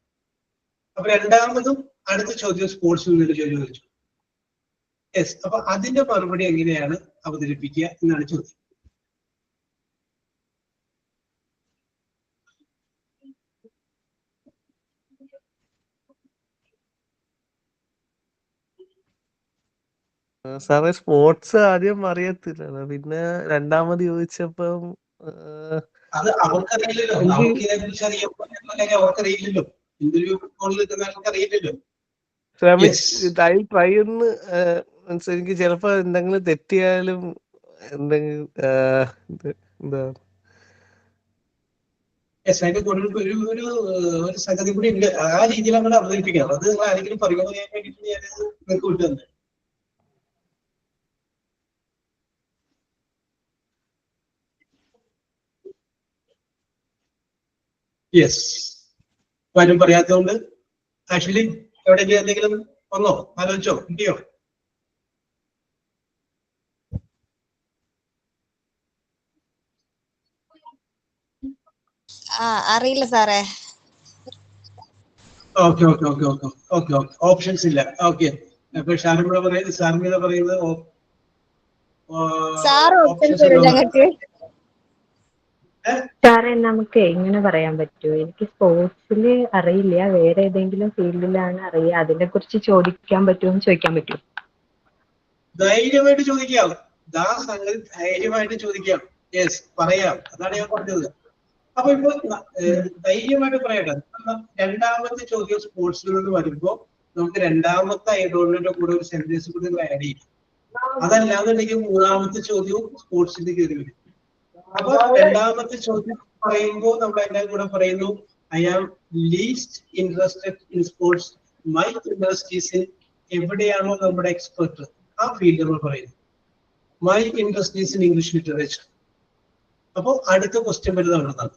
അപ്പൊ രണ്ടാമതും അടുത്ത ചോദ്യം സ്പോർട്സിൽ നിന്നൊരു ചോദ്യം ചോദിച്ചു. യെസ്, അപ്പൊ അതിന്റെ മറുപടി എങ്ങനെയാണ് അവതരിപ്പിക്കുക എന്നാണ് ചോദ്യം. സാറേ സ്പോർട്സ് ആദ്യം അറിയത്തില്ലല്ലോ, പിന്നെ രണ്ടാമത് ചോദിച്ചപ്പം അത് അവർക്കറിയില്ലല്ലോ, നമുക്ക് ഇതിനെ കുറിച്ച് അറിയാൻ അവർക്കറിയില്ലല്ലോ, ഇന്റർവ്യൂ കോളിൽ നിൽക്കുന്ന ആൾക്കറിയില്ലല്ലോ. ട്രൈ ഒന്ന് എനിക്ക് ചിലപ്പോ എന്തെങ്കിലും തെറ്റിയാലും എന്തെങ്കിലും എന്താ അതിന്റെ കൂടുതൽ ഒരു സംഗതി കൂടി ഉണ്ട്. ആ രീതിയിൽ നമ്മൾ അവതരിപ്പിക്കാം. അത് നിങ്ങൾ ആരെങ്കിലും പറയുന്നത് ചെയ്യാൻ വേണ്ടിയിട്ട് ഞാൻ നിങ്ങൾക്ക് വിട്ടു തന്നെ. യെസ്, ആരും പറയാത്തതുകൊണ്ട് ആക്ച്വലി എവിടെയെങ്കിലും എന്തെങ്കിലും വന്നോ, ആലോചിച്ചോ, കിട്ടിയോ? അറിയില്ല സാറേ. Okay okay okay okay okay okay options ഇല്ല. ഓക്കെ, അപ്പൊ ഷാർമിള പറയുന്നത് ഓപ്ഷൻസ് ഞങ്ങൾക്ക് സാറേ നമുക്ക് എങ്ങനെ പറയാൻ പറ്റുമോ? എനിക്ക് സ്പോർട്സിൽ അറിയില്ല, വേറെ ഏതെങ്കിലും ഫീൽഡിലാണ് അറിയുക, അതിനെ കുറിച്ച് ചോദിക്കാൻ പറ്റുമോ ചോദിക്കാൻ പറ്റുമോ? ധൈര്യമായിട്ട് ചോദിക്കാം. സംഗതി ധൈര്യമായിട്ട് ചോദിക്കാം. യെസ്, പറയാം. അതാണ് ഞാൻ പറഞ്ഞത്. അപ്പൊ ഇപ്പൊ ധൈര്യമായിട്ട് പറയട്ടെ. രണ്ടാമത്തെ ചോദ്യം സ്പോർട്സിൽ നിന്ന് വരുമ്പോ നമുക്ക് രണ്ടാമത്തെ ഐഡോളിന്റെ കൂടെ ഒരു സെന്റൻസ് കൂടി ആഡ് ചെയ്യും. അതല്ലാന്നുണ്ടെങ്കിൽ മൂന്നാമത്തെ ചോദ്യവും സ്പോർട്സിന്റെ കയറി വരും. അപ്പൊ രണ്ടാമത്തെ ചോദ്യം പറയുമ്പോൾ നമ്മൾ അതിന്റെ കൂടെ പറയുന്നു, I am least interested in sports, my interest is in, എവിടെയാണോ നമ്മുടെ എക്സ്പെർട്ട് ആ ഫീൽഡ് നമ്മൾ പറയുന്നു. My interest is in English literature. അപ്പോൾ അടുത്ത ക്വസ്റ്റ്യൻ വരുന്നതാണ്,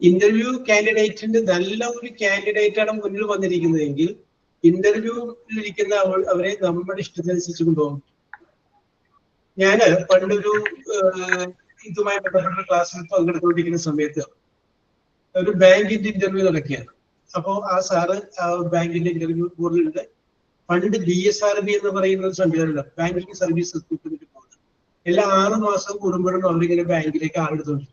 ഇന്റർവ്യൂ കാൻഡിഡേറ്റിന്റെ നല്ല ഒരു കാൻഡിഡേറ്റ് ആണ് മുന്നിൽ വന്നിരിക്കുന്നതെങ്കിൽ ഇന്റർവ്യൂവിലിരിക്കുന്ന അവരെ നമ്മുടെ ഇഷ്ടത്തിനനുസരിച്ച് കൊണ്ടുപോകും. ഞാന് പണ്ടൊരു ഇതുമായി ബന്ധപ്പെട്ട ക്ലാസ്സിൽ പങ്കെടുത്തുകൊണ്ടിരിക്കുന്ന സമയത്ത് ഒരു ബാങ്കിന്റെ ഇന്റർവ്യൂ നടക്കുകയാണ്. അപ്പോൾ ആ സാറ് ആ ബാങ്കിന്റെ ഇന്റർവ്യൂ ബോർഡിലുണ്ട്. പണ്ട് BSRB എന്ന് പറയുന്ന ഒരു സംവിധാനമുണ്ട്, ബാങ്കിങ് സർവീസ് റിക്രൂട്ട്മെന്റ് ബോർഡ്. എല്ലാ 6 മാസം കൂടുമ്പോഴും അവരിങ്ങനെ ബാങ്കിലേക്ക് ആളെടുത്തോണ്ട്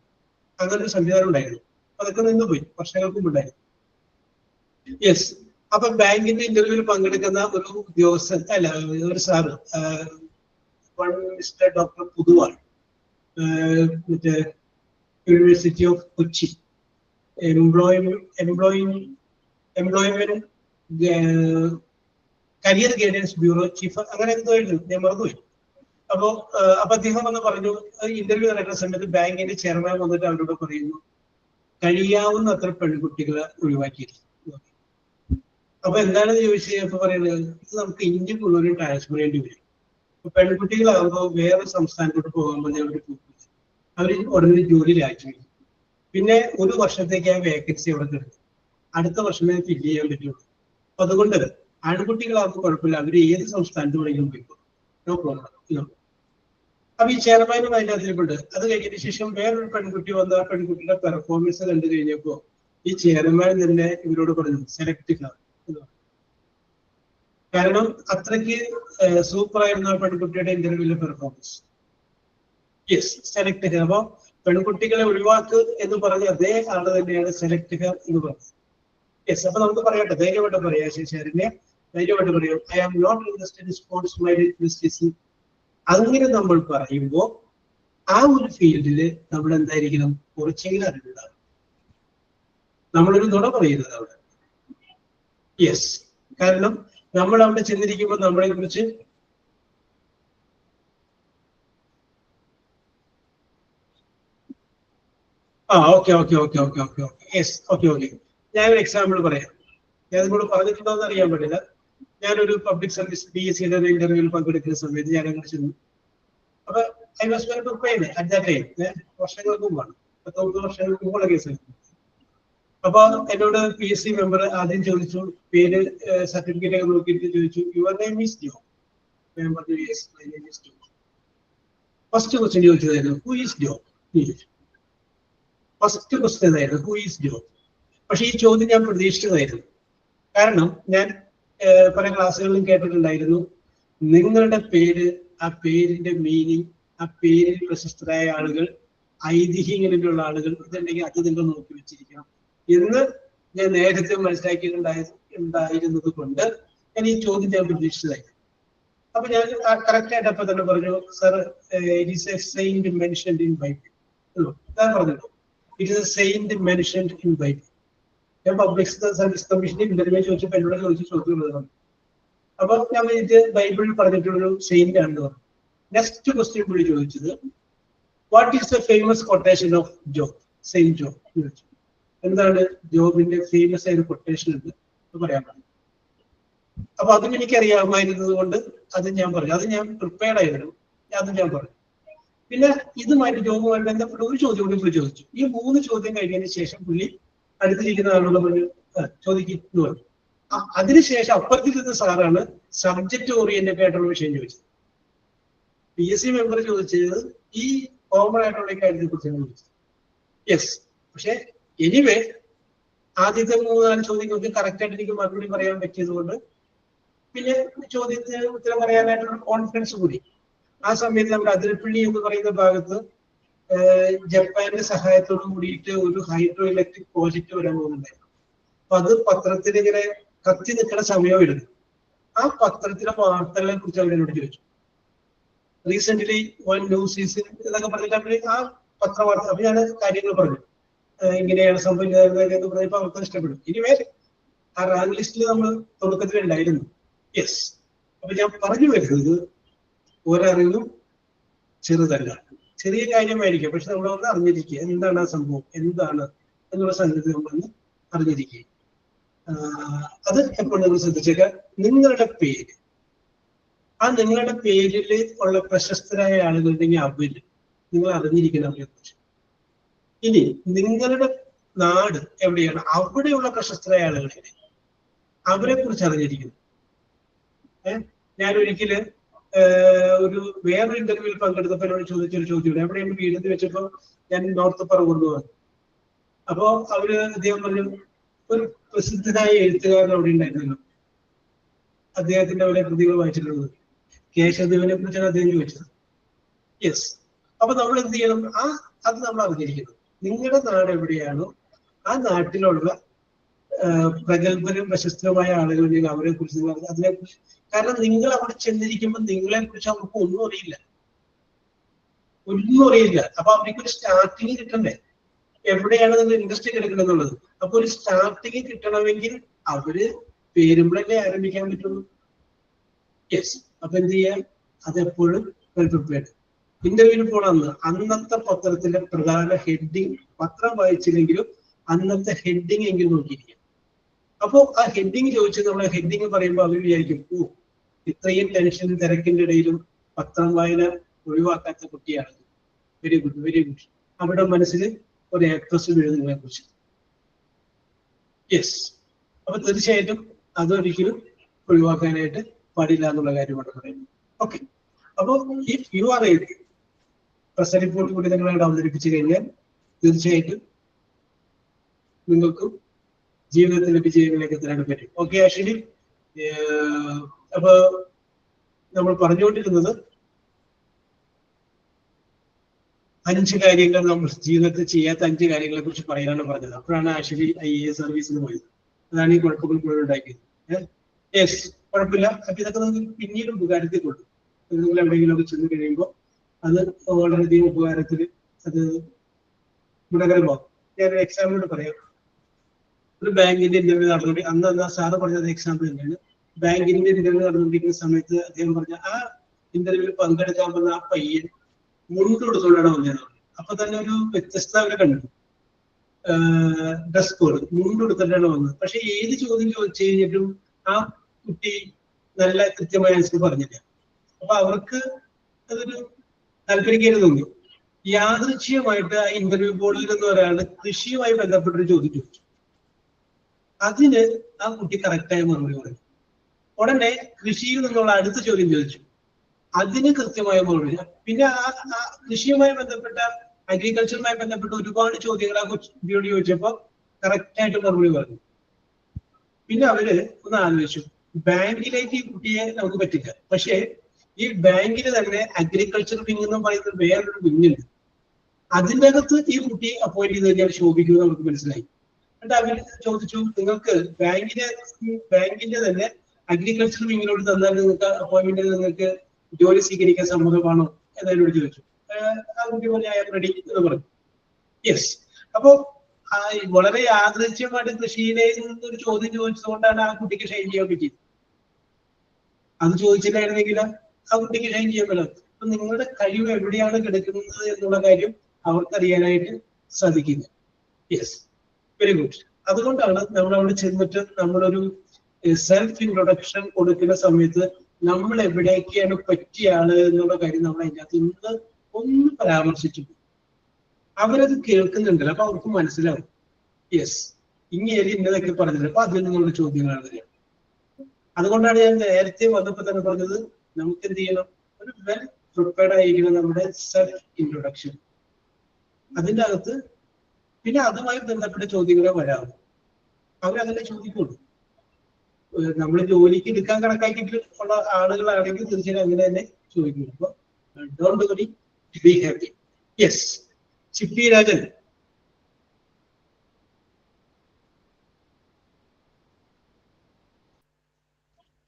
അങ്ങനെ ഒരു സംവിധാനം ഉണ്ടായിരുന്നു. അതൊക്കെ നിന്നുപോയി, വർഷങ്ങൾക്ക് മുമ്പായിരുന്നു. യെസ്, അപ്പൊ ബാങ്കിന്റെ ഇന്റർവ്യൂവിൽ പങ്കെടുക്കുന്ന ഒരു ഉദ്യോഗസ്ഥൻ അല്ല ഒരു സാറ്, മിസ്റ്റർ ഡോക്ടർ പുതുവാൾ, മറ്റേ university of Kochi employment career guidance bureau chief, അങ്ങനെ എന്തോ ആയിരുന്നു, ഞാൻ മറന്നുപോയി. അപ്പൊ അദ്ദേഹം വന്ന് പറഞ്ഞു, ഇന്റർവ്യൂ നടക്കുന്ന സമയത്ത് ബാങ്കിന്റെ ചെയർമാൻ വന്നിട്ട് അവരോട് പറയുന്നു, കഴിയാവുന്ന അത്ര പെൺകുട്ടികളെ ഒഴിവാക്കിയിരിക്കും. അപ്പൊ എന്താണെന്ന് ചോദിച്ചപ്പോ പറയുന്നത്, ഇത് നമുക്ക് ഇന്ത്യ മുഴുവനും ട്രാൻസ്ഫർ ചെയ്യേണ്ടി വരും. പെൺകുട്ടികളാകുമ്പോൾ വേറെ സംസ്ഥാനത്തോട്ട് പോകുമ്പോൾ അവർ ഉടനെ ജോലി രാജിവെക്കും. പിന്നെ 1 വർഷത്തേക്ക് ആ വേക്കൻസി അവിടെ കിട്ടും, അടുത്ത വർഷമേ ഫില്ല് ചെയ്യാൻ പറ്റുള്ളൂ. അപ്പൊ അതുകൊണ്ട് ആൺകുട്ടികളാകുമ്പോൾ കുഴപ്പമില്ല, അവർ ഏത് സംസ്ഥാനത്ത് വേണമെങ്കിലും പോയിക്കോ, നോ പ്രോബ്ലം. അപ്പൊ ഈ ചെയർമാനും അതിന്റെ അതിൽപ്പെട്ട് അത് കഴിഞ്ഞതിന് ശേഷം വേറൊരു പെൺകുട്ടി വന്ന് ആ പെൺകുട്ടിയുടെ പെർഫോമൻസ് കണ്ടു കഴിഞ്ഞപ്പോ ഈ ചെയർമാൻ തന്നെ ഇവരോട് പറഞ്ഞു, സെലക്ട് ചെയ്യാം. കാരണം അത്രയ്ക്ക് സൂപ്പർ ആയിരുന്നു ആ പെൺകുട്ടിയുടെ ഇന്റർവ്യൂവിലെ പെർഫോമൻസ്. യെസ്, സെലക്ട് ചെയ്യുക. അപ്പൊ പെൺകുട്ടികളെ ഒഴിവാക്ക് എന്ന് പറഞ്ഞ അതേ ആള് തന്നെയാണ് സെലക്ട് ചെയ്യുക എന്ന് പറഞ്ഞത്. യെസ്, അപ്പൊ നമുക്ക് പറയട്ടെ, ധൈര്യമായിട്ട് പറയാം, ശേഷാരിനെ ധൈര്യമായിട്ട് പറയാം, I am not interested in sports, my interest is in. അങ്ങനെ നമ്മൾ പറയുമ്പോൾ ആ ഒരു ഫീൽഡില് നമ്മൾ എന്തായിരിക്കണം, കുറച്ചെങ്കിലും അറിവുണ്ടാകും. നമ്മളൊരു നുണ പറയരുത് അവിടെ. യെസ്, കാരണം നമ്മൾ അവിടെ ചെന്നിരിക്കുമ്പോൾ നമ്മളെ കുറിച്ച് okay okay okay okay okay okay yes okay okay ഞാനൊരു എക്സാമ്പിൾ പറയാം. ഞാൻ നിങ്ങളോട് പറഞ്ഞിട്ടുണ്ടോ എന്ന് അറിയാൻ പറ്റില്ല. ഞാനൊരു പബ്ലിക് സർവീസ് PSCയുടെ ഒരു ഇന്റർവ്യൂവിൽ പങ്കെടുക്കുന്ന സമയത്ത് ഞാൻ അങ്ങനെ ചെന്നു. അപ്പൊ I was very prepared at that time. വർഷങ്ങൾക്ക് മുമ്പാണ്, 19 വർഷങ്ങൾക്ക് മുമ്പുള്ള കേസ്. അപ്പൊ എന്നോട് PSC മെമ്പർ ആദ്യം ചോദിച്ചു, പേര് സർട്ടിഫിക്കറ്റ് ഒക്കെ നോക്കിയിട്ട് ചോദിച്ചു, യുവർ നെയിം ഈസ് ജോ? ഞാൻ പറഞ്ഞു, yes my name is Jo. First question ചോദിച്ചതായിരുന്നു, who is Jo? First question ആയിരുന്നു, ഹു ഈസ് ജോ? പക്ഷെ ഈ ചോദ്യം ഞാൻ പ്രതീക്ഷിച്ചതായിരുന്നു. കാരണം ഞാൻ പല ക്ലാസ്സുകളിലും കേട്ടിട്ടുണ്ടായിരുന്നു, നിങ്ങളുടെ പേര്, ആ പേരിന്റെ മീനിങ്, ആ പേരിൽ പ്രശസ്തരായ ആളുകൾ, ഐതിഹ്യങ്ങളിലുള്ള ആളുകൾ, ഇതുണ്ടെങ്കിൽ അത് നിങ്ങൾ നോക്കി വെച്ചിരിക്കണം എന്ന് ഞാൻ നേരത്തെ മനസ്സിലാക്കിയിട്ടുണ്ടായിരുന്നത് കൊണ്ട് ഞാൻ ഈ ചോദ്യം ഞാൻ പ്രതീക്ഷിച്ചതായിരുന്നു. അപ്പൊ ഞാൻ കറക്റ്റ് ആയിട്ട് അപ്പൊ തന്നെ പറഞ്ഞു, sir it is A Saint mentioned in Bible. ഞാൻ പറഞ്ഞല്ലോ it is A Saint mentioned in Bible. ഞാൻ പബ്ലിക് സർവീസ് കമ്മീഷന്റെ ഇന്റർവ്യൂ ചോദിച്ചപ്പോൾ എന്നോട് ചോദിച്ച ചോദ്യം. അപ്പൊ ഞാൻ ഇത് ബൈബിളിൽ പറഞ്ഞിട്ടുള്ളൊരു സെയിന്റ് ആണെന്ന് പറഞ്ഞു. നെക്സ്റ്റ് ക്വസ്റ്റ്യൻ കൂടി ചോദിച്ചത്, what is the famous quotation of job, Saint job ചോദിച്ചു. എന്താണ് ജോബിന്റെ ഫേമസ് ആയ ഒരു കൊട്ടേഷൻ ഉണ്ട് പറയാൻ പറഞ്ഞു. അപ്പൊ അതും എനിക്കറിയാമായിരുന്നത് കൊണ്ട് അത് ഞാൻ പറഞ്ഞു, അത് ഞാൻ പ്രിപ്പയർഡ് ആയിരുന്നു, അതും ഞാൻ പറഞ്ഞു. പിന്നെ ഇതുമായിട്ട് ജോബുമായിട്ട് ബന്ധപ്പെട്ട ഒരു ചോദ്യം കൂടി പുള്ളി ചോദിച്ചു. ഈ 3 ചോദ്യം കഴിഞ്ഞതിന് ശേഷം പുള്ളി അടുത്തിരിക്കുന്ന ആളോട് പറഞ്ഞു ചോദിക്കുന്നു പറഞ്ഞു. അതിനുശേഷം അപ്പുറത്തിരുന്ന സാറാണ് സബ്ജക്ട് ഓറിയന്റഡ് ആയിട്ടുള്ള വിഷയം ചോദിച്ചത്. PSC മെമ്പർ ചോദിച്ചത് ഈ കോമൺ ആയിട്ടുള്ള കാര്യത്തെ കുറിച്ചാണ് ചോദിച്ചത്. യെസ്, പക്ഷെ എനിവേ ആദ്യത്തെ 3-4 ചോദ്യങ്ങൾക്ക് കറക്റ്റ് ആയിട്ട് എനിക്ക് മറുപടി പറയാൻ പറ്റിയത് കൊണ്ട് പിന്നെ ചോദ്യത്തിന് ഉത്തരം പറയാനായിട്ടുള്ള കോൺഫിഡൻസ് കൂടി. ആ സമയത്ത് നമ്മുടെ അതിരപ്പള്ളി എന്ന് പറയുന്ന ഭാഗത്ത് ജപ്പാന്റെ സഹായത്തോട് കൂടിയിട്ട് ഒരു ഹൈഡ്രോ ഇലക്ട്രിക് പ്രോജക്റ്റ് വരാൻ പോകുന്നുണ്ടായിരുന്നു. അപ്പൊ അത് പത്രത്തിൽ ഇങ്ങനെ കത്തി നിൽക്കുന്ന സമയമായിരുന്നു. ആ പത്രത്തിലെ വാർത്തകളെ കുറിച്ച് അവരോട് ചോദിച്ചു. റീസെന്റ്ലി വൺ ന്യൂസ് സീസൺ എന്നൊക്കെ പറഞ്ഞിട്ട് ആ പത്രവാർത്ത, അപ്പൊ ഞാൻ കാര്യങ്ങൾ പറഞ്ഞു ഇങ്ങനെയാണ് സംഭവിക്കുന്നത് എന്ന് പറഞ്ഞപ്പോൾ അവർക്ക് ഇഷ്ടപ്പെടും. ഇനിവേ ആ റാങ്ക് ലിസ്റ്റിൽ നമ്മൾ തുടക്കത്തിലുണ്ടായിരുന്നു. യെസ്, അപ്പൊ ഞാൻ പറഞ്ഞു വരുന്നത് ഒരറിവും ചെറുതല്ല, ചെറിയ കാര്യമായിരിക്കും, പക്ഷെ നമ്മളൊന്ന് അറിഞ്ഞിരിക്കുക എന്താണ് ആ സംഭവം, എന്താണ് എന്നുള്ള സംഗതി നമ്മളൊന്ന് അറിഞ്ഞിരിക്കുക. അത് എപ്പോഴും നിങ്ങൾ ശ്രദ്ധിച്ചേക്കാം. നിങ്ങളുടെ പേര്, ആ നിങ്ങളുടെ പേരിൽ ഉള്ള പ്രശസ്തരായ ആളുകളുണ്ടെങ്കിൽ അവര് നിങ്ങൾ അറിഞ്ഞിരിക്കണം അവരെ കുറിച്ച്. ഇനി നിങ്ങളുടെ നാട് എവിടെയാണ്, അവിടെയുള്ള പ്രശസ്തരായ ആളുകളെ അവരെ കുറിച്ച് അറിഞ്ഞിരിക്കുന്നു. ഞാൻ ഒരിക്കല് ഒരു വേറൊരു ഇന്റർവ്യൂവിൽ പങ്കെടുത്തപ്പോൾ എന്നോട് ചോദിച്ചൊരു ചോദ്യം, എവിടെയാണ് വീടെന്ന് വെച്ചപ്പോ ഞാൻ നോർത്ത് പറവൂർന്ന് പറഞ്ഞു. അപ്പോ അദ്ദേഹം പറഞ്ഞു, ഒരു പ്രസിദ്ധനായ എഴുത്തുകാരൻ അവിടെ ഉണ്ടായിരുന്നല്ലോ, അദ്ദേഹത്തിന്റെ അവിടെ കൃതികൾ വായിച്ചിട്ടുള്ളത്, കേശവദേവനെ കുറിച്ചാണ് അദ്ദേഹം ചോദിച്ചത്. യെസ്, അപ്പൊ നമ്മൾ എന്ത് ചെയ്യണം, അത് നമ്മൾ അറിഞ്ഞിരിക്കണം. നിങ്ങളുടെ നാട് എവിടെയാണോ ആ നാട്ടിലുള്ള പ്രഗത്ഭരും പ്രശസ്തരുമായ ആളുകൾ അവരെ കുറിച്ച് അതിനെക്കുറിച്ച്, കാരണം നിങ്ങൾ അവിടെ ചെന്നിരിക്കുമ്പോൾ നിങ്ങളെ കുറിച്ച് അവർക്ക് ഒന്നും അറിയില്ല. അപ്പൊ അവർക്കൊരു സ്റ്റാർട്ടിങ് കിട്ടണ്ടേ, എവിടെയാണ് നിങ്ങൾ ഇൻഡസ്ട്രി എടുക്കണം എന്നുള്ളത്. അപ്പൊ ഒരു സ്റ്റാർട്ടിങ് കിട്ടണമെങ്കിൽ അവര് പേരുമ്പോഴല്ലേ ആരംഭിക്കാൻ പറ്റുള്ളൂ. യെസ്, അപ്പൊ എന്ത് ചെയ്യാൻ, അതെപ്പോഴും പ്രിപ്പയർഡ്. ഇന്റർവ്യൂവിൽ പോകണം. അന്നത്തെ പത്രത്തിന്റെ പ്രധാന ഹെഡിങ്, പത്രം വായിച്ചില്ലെങ്കിലും അന്നത്തെ ഹെഡിങ് എങ്കിലും നോക്കിയിരിക്കാം. അപ്പോ ആ ഹെഡിങ് ചോദിച്ച് നമ്മൾ ഹെഡിങ് പറയുമ്പോൾ അവർ വിചാരിക്കും, ഇത്രയും ടെൻഷനും തിരക്കിന്റെ ഇടയിലും പത്രം വായന ഒഴിവാക്കാത്ത കുട്ടിയാണ്, വെരി ഗുഡ് വെരി ഗുഡ്. അവിടെ മനസ്സിൽ ഒരു ആക്ട്രസ് വീഴുന്നതിനെ കുറിച്ച്. യെസ്, അപ്പൊ തീർച്ചയായിട്ടും അതൊരിക്കലും ഒഴിവാക്കാനായിട്ട് പാടില്ല എന്നുള്ള കാര്യമാണ് പറയുന്നത്. ഓക്കെ, അപ്പൊ if you are A press report കൂടി നിങ്ങളവിടെ അവതരിപ്പിച്ചു കഴിഞ്ഞാൽ തീർച്ചയായിട്ടും നിങ്ങൾക്കും ജീവിതത്തിലെ വിജയങ്ങളിലേക്ക് എത്താൻ പറ്റും. ഓക്കെ ആക്ച്വലി അപ്പൊ നമ്മൾ പറഞ്ഞുകൊണ്ടിരുന്നത് 5 കാര്യങ്ങൾ നമ്മൾ ജീവിതത്തിൽ ചെയ്യാത്ത 5 കാര്യങ്ങളെ കുറിച്ച് പറയാനാണ് പറഞ്ഞത്. അപ്പോഴാണ് ആക്ച്വലി IAS സർവീസിന് പോയത്. അതാണ് ഈ കുഴപ്പങ്ങൾ മുഴുവൻ ഉണ്ടാക്കിയത്. യെസ്, കുഴപ്പമില്ല. അപ്പൊ ഇതൊക്കെ നിങ്ങൾക്ക് പിന്നീട് ഉപകാരത്തിൽ കൊണ്ടു. നിങ്ങൾ എവിടെയെങ്കിലും ഒക്കെ ചെന്ന് കഴിയുമ്പോൾ അത് വളരെയധികം ഉപകാരത്തിൽ അത് ഗുണകരമാകും. ഞാനൊരു എക്സാമ്പിളോട് പറയാം. ഒരു ബാങ്കിന്റെ ഇന്റർവ്യൂ നടന്നുകൊണ്ട് അന്ന് സാറ് പറഞ്ഞത് എക്സാമ്പിൾ തന്നെയാണ്. ബാങ്കിന്റെ ഇന്റർവ്യൂ നടന്നുകൊണ്ടിരിക്കുന്ന സമയത്ത് അദ്ദേഹം പറഞ്ഞ ആ ഇന്റർവ്യൂവിൽ പങ്കെടുക്കാൻ വന്ന ആ പയ്യൻ മുണ്ട് കൊടുത്തോണ്ടാണ് വന്നത്. അപ്പൊ തന്നെ ഒരു വ്യത്യസ്തത അവരെ കണ്ടു. ഡ്രസ് കോഡ് മുണ്ട് കൊടുത്തിട്ടാണ് വന്നത്. പക്ഷെ ഏത് ചോദ്യം ചോദിച്ചു കഴിഞ്ഞിട്ടും ആ കുട്ടി നല്ല കൃത്യമായ ആൻസർ പറഞ്ഞില്ല. അപ്പൊ അവർക്ക് അതൊരു താല്പര്യക്കേട് തോന്നി. യാദൃച്ഛികമായിട്ട് ആ ഇന്റർവ്യൂ ബോർഡിൽ നിന്ന് ഒരാള് കൃഷിയുമായി ബന്ധപ്പെട്ടൊരു ചോദ്യം ചോദിച്ചു. അതിന് ആ കുട്ടി കറക്റ്റായ മറുപടി പറഞ്ഞു. ഉടനെ കൃഷിയിൽ നിന്നുള്ള അടുത്ത ചോദ്യം ചോദിച്ചു, അതിന് കൃത്യമായ മറുപടി. പിന്നെ ആ കൃഷിയുമായി ബന്ധപ്പെട്ട അഗ്രികൾച്ചറുമായി ബന്ധപ്പെട്ട ഒരുപാട് ചോദ്യങ്ങൾ ആ കുട്ടിയോട് ചോദിച്ചപ്പോൾ കറക്റ്റായിട്ട് മറുപടി പറഞ്ഞു. പിന്നെ അവര് ഒന്ന് ആലോചിച്ചു, ബാങ്കിലേക്ക് ഈ കുട്ടിയെ നമുക്ക് പറ്റില്ല, പക്ഷേ ഈ ബാങ്കിൽ തന്നെ അഗ്രികൾച്ചർ വിങ് എന്ന് പറയുന്ന വേറൊരു വിങ്ങുണ്ട്, അതിൻ്റെ അകത്ത് ഈ കുട്ടിയെ അപ്പോയിന്റ് ചെയ്ത് കഴിഞ്ഞാൽ ശോഭിക്കുമെന്ന് നമുക്ക് മനസ്സിലായി. എന്നിട്ട് അവർ ചോദിച്ചു, നിങ്ങൾക്ക് ബാങ്കിന്റെ തന്നെ അഗ്രികൾച്ചർ വിങ്ങിനോട് തന്നാൽ നിങ്ങൾക്ക് അപ്പോയിന്റ്മെന്റ് നിങ്ങൾക്ക് ജോലി സ്വീകരിക്കാൻ സമ്മതമാണോ എന്നതിനോട് ചോദിച്ചു. ആ കുട്ടി പറഞ്ഞു ഐ ആം റെഡി എന്ന് പറഞ്ഞു. യെസ്. അപ്പോ വളരെ യാദൃച്ഛ്യമായിട്ട് കൃഷിയിലെ ഒരു ചോദ്യം ചോദിച്ചതുകൊണ്ടാണ് ആ കുട്ടിക്ക് ഷൈൻ ചെയ്യാൻ പറ്റിയത്. അത് ചോദിച്ചില്ലായിരുന്നെങ്കിൽ ആ കുട്ടിക്ക് ഷൈൻ ചെയ്യാൻ പറ്റില്ല. അപ്പൊ നിങ്ങളുടെ കഴിവ് എവിടെയാണ് കിടക്കുന്നത് എന്നുള്ള കാര്യം അവർക്കറിയാനായിട്ട് സാധിക്കില്ല. Yes, very good. അതുകൊണ്ടാണ് നമ്മൾ അവിടെ ചെന്നിട്ട് നമ്മളൊരു സെൽഫ് ഇൻട്രൊഡക്ഷൻ കൊടുക്കുന്ന സമയത്ത് നമ്മൾ എവിടേക്കാണ് പറ്റിയ ആള് എന്നുള്ള കാര്യം നമ്മൾ അതിനകത്ത് ഒന്ന് പരാമർശിച്ചു. അവരത് കേൾക്കുന്നുണ്ടല്ലോ, അപ്പൊ അവർക്ക് മനസ്സിലാവും. യെസ്, ഇങ്ങനെ ഇന്നതൊക്കെ പറഞ്ഞത്. അപ്പൊ അതിൽ നിന്നുള്ള ചോദ്യങ്ങളാണ് വരിക. അതുകൊണ്ടാണ് ഞാൻ നേരത്തെ വന്നപ്പോ തന്നെ പറഞ്ഞത് നമുക്ക് എന്ത് ചെയ്യണം, ഒരു വെൽ പ്രിപ്പയർഡ് ആയിരിക്കണം നമ്മുടെ സെൽഫ് ഇൻട്രൊഡക്ഷൻ. അതിൻ്റെ അകത്ത് പിന്നെ അതുമായി ബന്ധപ്പെട്ട ചോദ്യങ്ങളെ വരാം. അവരങ്ങനെ ചോദിക്കുള്ളൂ. നമ്മൾ ജോലിക്ക് എടുക്കാൻ കണക്കാക്കിയിട്ട് ഉള്ള ആളുകളാണെങ്കിൽ തീർച്ചയായും അങ്ങനെ തന്നെ ചോദിക്കും. അപ്പൊ don't worry, be happy. Yes, Chippi Rajan.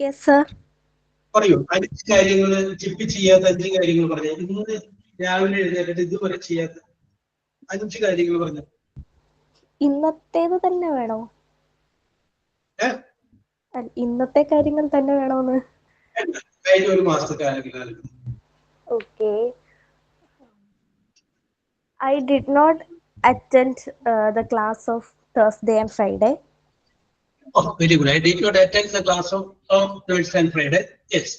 Yes, sir. പറയൂ, 5 കാര്യങ്ങൾ ചിപ്പി ചെയ്യാത്ത 5 കാര്യങ്ങൾ പറഞ്ഞു. ഇന്ന് രാവിലെ എഴുന്നേറ്റിട്ട് ഇതുവരെ ചെയ്യാത്ത 5 കാര്യങ്ങൾ പറഞ്ഞു. ഇന്നത്തേത് തന്നെ വേണോ? ഇന്നത്തെ കാര്യങ്ങൾ തന്നെ വേണോന്ന്? കഴിഞ്ഞ ഒരു മാസത്തെ കാലം. Okay. I did not attend the class of Thursday and Friday. Oh, very good. I did not attend the class of Thursday and Friday. Yes.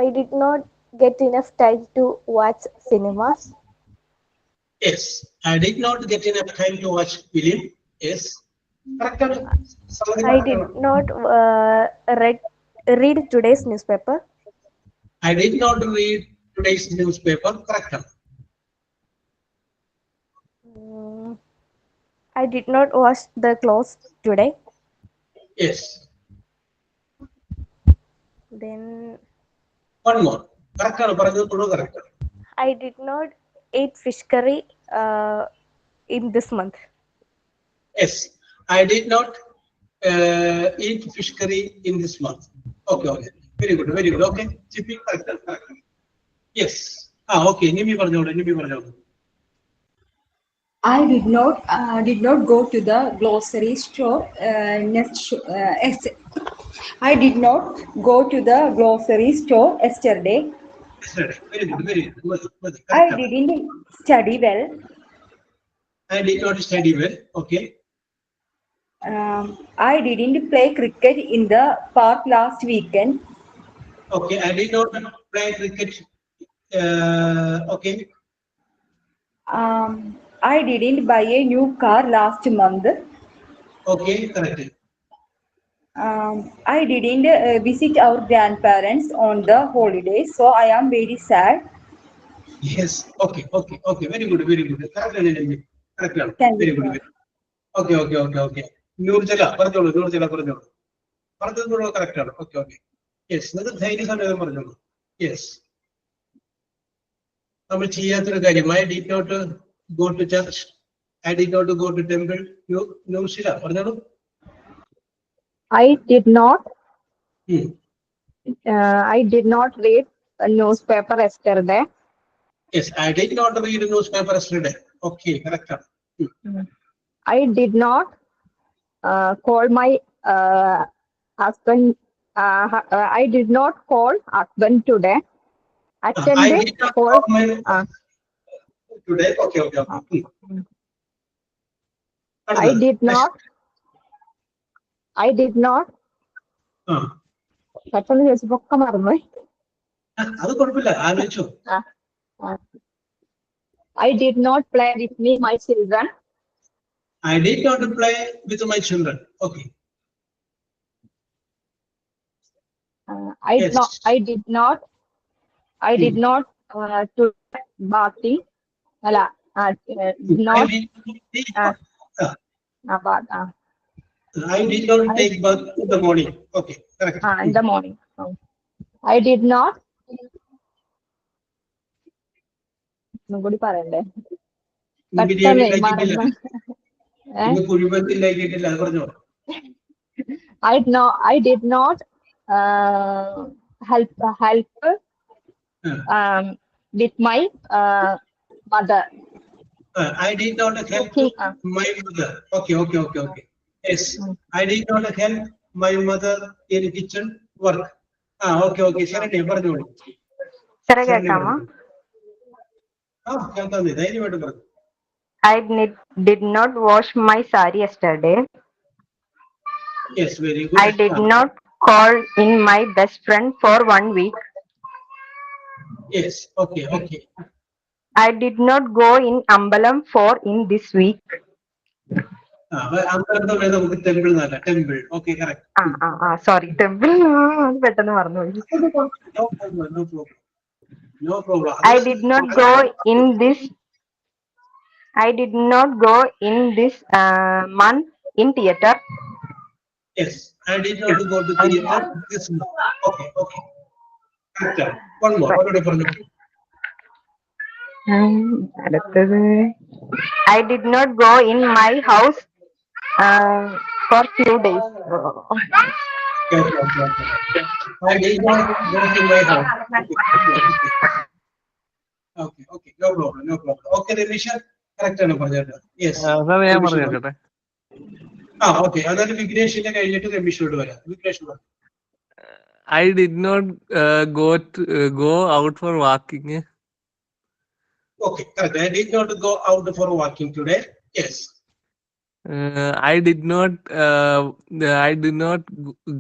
I did not get enough time to watch cinemas. Yes. I did not get enough time to watch film. Yes. I did not read today's newspaper. I did not read today's newspaper. Correct. I did not wash the clothes today. Yes. Then one more. Correct. I did not eat fish curry in this month. Yes. I did not eat fish curry in this month. Okay. Very good. Okay. Chippy, correct. Yes. Okay. Nimi parnolu. I did not go to the grocery store I did not go to the grocery store yesterday. Very good. I didn't study well. I did not study well. Okay. I didn't play cricket in the park last weekend. Okay. I did not play cricket. Okay. I didn't buy a new car last month. Okay, correct. I didn't visit our grandparents on the holidays, so I am very sad. Yes. Okay. Very good. Correct. Thank Very you, good. Okay. Nurjala, പറഞ്ഞോളൂ. പറഞ്ഞത് correct ആണ്. Okay. Yes. അത് ധൈര്യസമേതം പറഞ്ഞോളൂ. Yes. നമ്മൾ ചെയ്യാത്തൊരു കാര്യം. I did not go to church. I did not go to temple. Nurshila, പറഞ്ഞോളൂ. I did not read a newspaper yesterday. Yes, I did not read a newspaper yesterday. Okay, correct. I did not call my husband. I did not call husband today. I did not call my today. Okay. I did not. പെട്ടെന്ന് ചോദിച്ചപ്പോ മറന്നുപോയി. അത് കുഴപ്പമില്ല, ആലോചിച്ചു. I did not play with my children. I did not play with my children. Okay. I did not to bathing. Alla. I did not take bath in the morning. Okay, correct. In the morning. I did not. ഒന്നുകൂടി പറയണ്ടേ? I did not help with my mother. I did not help my mother. Okay. Yes, I did not help my mother in kitchen work. Okay. ശരി പറഞ്ഞോളൂ. സാറേ കേൾക്കാമോ? കേൾക്കാം, ധൈര്യമായിട്ട് പറഞ്ഞു. I did not wash my sari yesterday. Yes, very good. I did not call in my best friend for 1 week. Yes, okay. I did not go in Ambalam in this week. അമ്പലത്തെ പേര് നമുക്ക് ടെമ്പിൾ എന്നല്ല, temple. Okay, correct. Sorry, temple പെട്ടെന്ന് മറന്നുപോയി. No problem. I did not go in this month in theater. Yes, I did not go to theater this month. Okay. Correct. One more. What did you അടുത്തത് I did not go in my house for few days. I did not go to my house. Okay. No problem. Okay, Remisha, correct ആണ് പറഞ്ഞത്. Yes. ഞാൻ പറഞ്ഞേക്കട്ടെ. Okay. അതായത് വിഘ്നേഷിന്റെ കഴിഞ്ഞിട്ട് രമേശോട് വരാം. വിഘ്നേഷ് പറഞ്ഞു. I did not go out for walking. Okay, correct. I did not go out for walking today. Yes. I did not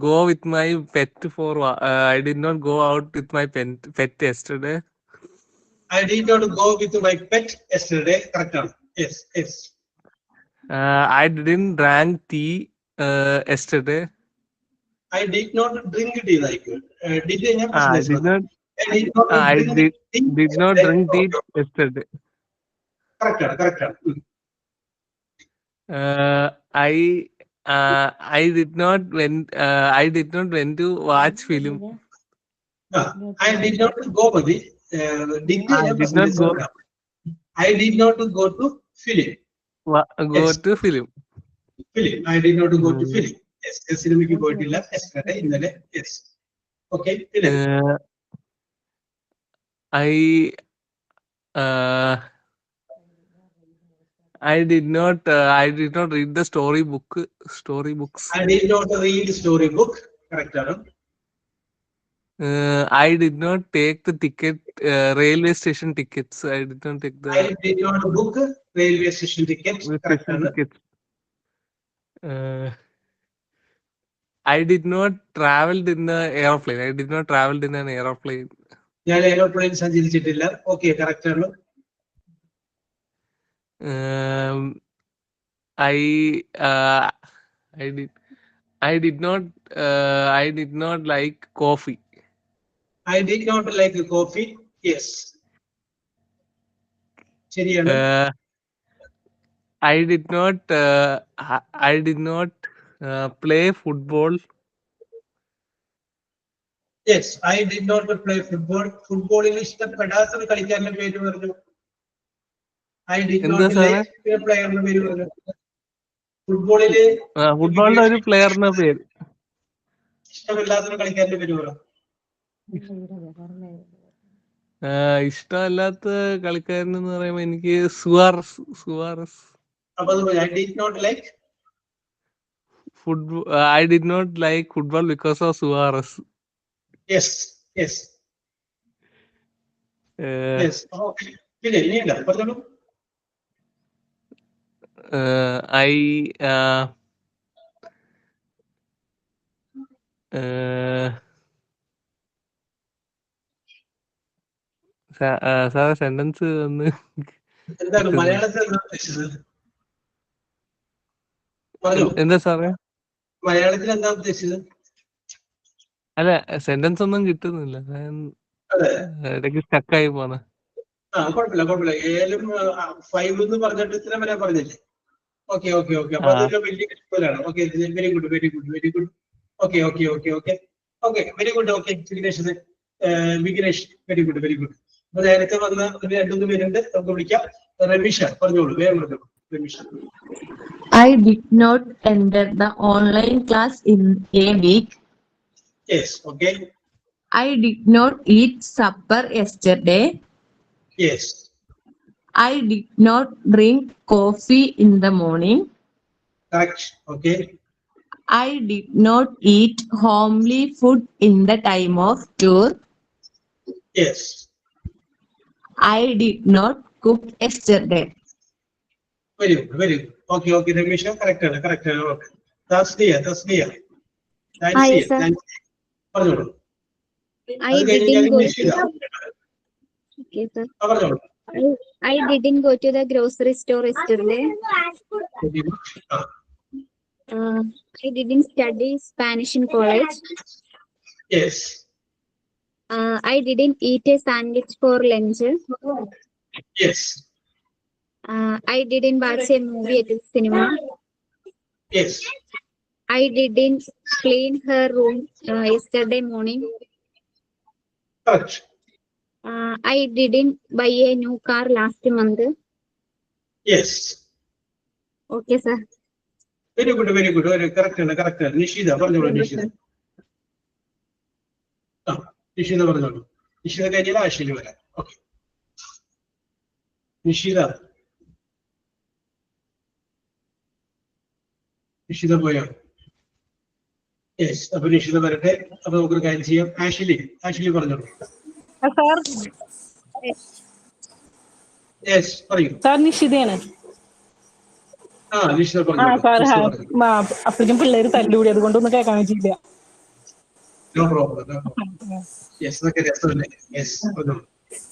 go with my pet I did not go out with my pet yesterday. I did not go with my pet yesterday. Correct. Yes. I didn't drink tea yesterday. I did not drink tea like you. I did not drink tea yesterday. Correct. I did not went to watch film. I did not go to the I did not go to film. To film. I did not go to film. Yes, cinematic പോയിട്ടില്ല yesterday, ഇന്നലെ. Yes. Okay. I did not read the storybooks. I did not read storybook. Correct. I did not take the ticket, railway station tickets. I did not take the. I did not book railway station tickets. Correct. I did not travel in the airplane. I did not travel in an airplane. ഞാൻ എയർപ്ലെയിൻ സഞ്ചരിച്ചിട്ടില്ല. ഓക്കെ, കറക്റ്റ് ആണ്. I did not like coffee. I did not like coffee. Yes. ശരിയാണ്. I did not play football. Yes, I did not play football. ഫുട്ബോളിൽ ഇഷ്ടപ്പെടാത്ത ഒരു കളിക്കാരന്റെ പേര് പറഞ്ഞു. I did not like പ്ലെയറിന്റെ പേര് പറഞ്ഞു. ഫുട്ബോളിലെ ഒരു പ്ലെയറിന്റെ പേര് ഇഷ്ടമില്ലാത്ത കളിക്കാരന്റെ പേര് പറഞ്ഞു. ഇഷ്ടമല്ലാത്ത കളിക്കാരൻ എന്ന് പറയുമ്പോ എനിക്ക് സുവാറസ്. അപ്പൊ I did not like football. I did not like football because of Suarez. Yes. Okay. പിന്നെ ഇനിയില്ല, പറഞ്ഞോളൂ. സാറേ സെന്റൻസ് ഒന്ന് എന്താണ് മലയാളത്തിൽ എന്താ ഉദ്ദേശിച്ചത്? എന്താ സാറേ മലയാളത്തിൽ എന്താ ഉദ്ദേശിച്ചത്? അല്ല, സെന്റൻസ് ഒന്നും കിട്ടുന്നില്ല, ഇടയ്ക്ക് സ്റ്റക്കായി പോന്നെ. കുഴപ്പമില്ല. ഏലും 5 എന്ന് പറഞ്ഞിട്ട് ഇത്ര വരെ പറഞ്ഞില്ലേ? ഓക്കെ. അപ്പൊ അതൊരു വലിയ കിട്ടുമ്പോഴാണ്. Okay, very good. Okay, very good. Okay, Vignesh, very good. അപ്പൊ നേരത്തെ വന്ന ഒരു 2-3 പേരുണ്ട്, നമുക്ക് വിളിക്കാം. രമീഷ പറഞ്ഞോളൂ, വേഗം പറഞ്ഞോളൂ. രമീഷ. I did not enter the online class in a week. Yes. Okay. I did not eat supper yesterday. Yes. I did not drink coffee in the morning. Correct. Okay. I did not eat homely food in the time of tour. Yes. I did not cook yesterday. Very good. Very good. Okay. Okay. Ramesh, correct. Correct. Okay. Tasniya. yes, sir. പറഞ്ഞോളൂ. I അത് കഴിഞ്ഞ് didn't ഞാൻ go നിഷിത. okay, sir. പറഞ്ഞോളൂ. I didn't go to the grocery store yesterday. I didn't study Spanish in college. Yes. I didn't eat a sandwich for lunch. Yes. I didn't watch a movie at the cinema. Yes. I didn't clean her room yesterday morning. Correct. I didn't buy a new car last month. Yes. Okay, sir. Very good. Very good. Correct. Nishitha പറഞ്ഞോളൂ. നിഷിത പറഞ്ഞോളൂ. നിഷിത കഴിഞ്ഞാൽ ആശയിൽ വരാം. ഓക്കെ. നിഷിത പോയോ? യെസ്. അപ്പൊ നിഷിത വരട്ടെ. അപ്പൊ നമുക്കൊരു കാര്യം ചെയ്യാം. ആഷ്ലി പറഞ്ഞോളൂ. യെസ് പറയൂ. സാർ നിഷിതയാണ്. നിഷിത സാർ അപ്പോഴേക്കും പിള്ളേര് തല്ലുകൂടി, അതുകൊണ്ടൊന്നും കേൾക്കാൻ പറ്റിയില്ല. No problem. Yes, yes.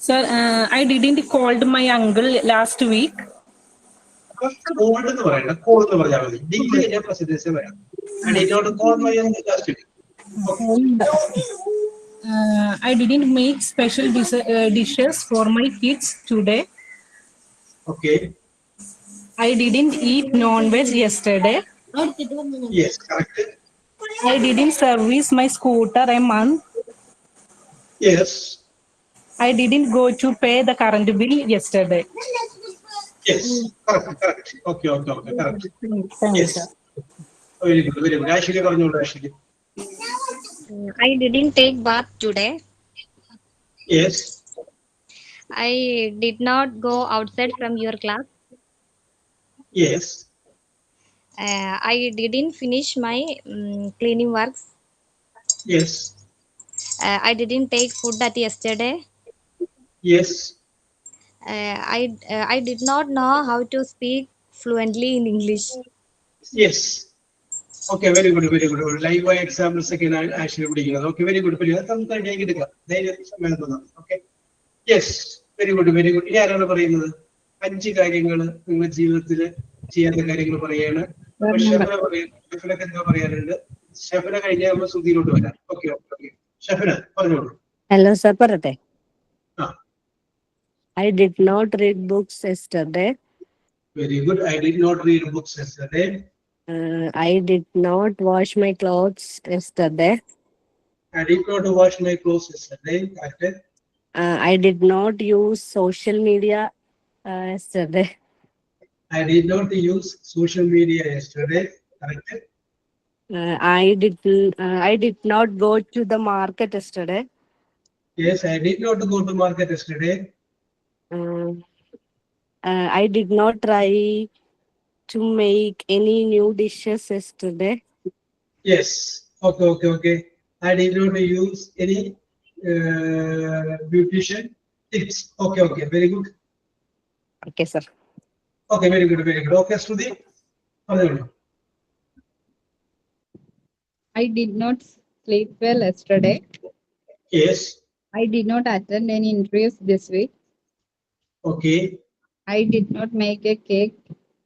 Sir, I didn't called my uncle last week. Called എന്ന് പറയണ്ട, call എന്ന് പറഞ്ഞാൽ മതി. ഡിഗ്രി പ്രസിദ്ധീകരിച്ച് പറയാം. I did not call my uncle last week. I didn't make special dishes for my kids today. Okay. I didn't eat non-veg yesterday. Yes, correct. I didn't service my scooter a month. Yes. I didn't go to pay the current bill yesterday. Yes, correct. Okay, correct. Thank you, Yes. sir. Very good. Ashley പറഞ്ഞോളൂ. Ashley. I didn't take bath today. Yes. I did not go outside from your class. Yes. I didn't finish my cleaning works. Yes. I didn't take food at yesterday. Yes. I did not know how to speak fluently in English. Yes. Okay, very good. Live examples again actually പഠിക്കുന്നത്. Okay, very good. നമുക്ക് കഴിഞ്ഞ് എടുക്കാം. സമയം തോന്നാം. Okay. Yes, very good. ഇനി ആരാണ് പറയുന്നത്? 5 കാര്യങ്ങൾ നിങ്ങളുടെ ജീവിതത്തിൽ ചെയ്യാത്ത കാര്യങ്ങൾ പറയാണ്. ഷെഫിനൊക്കെ എന്താ പറയാനുണ്ട്? ഷെഫിനെ കഴിഞ്ഞാൽ നമ്മൾ സുധീരോട്ട് വരാം. ഓക്കെ. ഷെഫിന പറഞ്ഞോളൂ. ഹലോ സർ, പറയട്ടെ. ആ. I did not read books yesterday. Very good. I did not read books yesterday. I did not wash my clothes yesterday. I did not wash my clothes yesterday. Correct. I did not use social media yesterday. I did not use social media yesterday. Correct. I did not go to the market yesterday. Yes, I did not go to market yesterday. I did not try to make any new dishes yesterday. Yes. Okay. I did not use any beautician tips. Okay. Very good. Okay, sir. Okay, very good. Okay, Shruti. I did not sleep well yesterday. Yes. I did not attend any interviews this week. Okay. I did not make a cake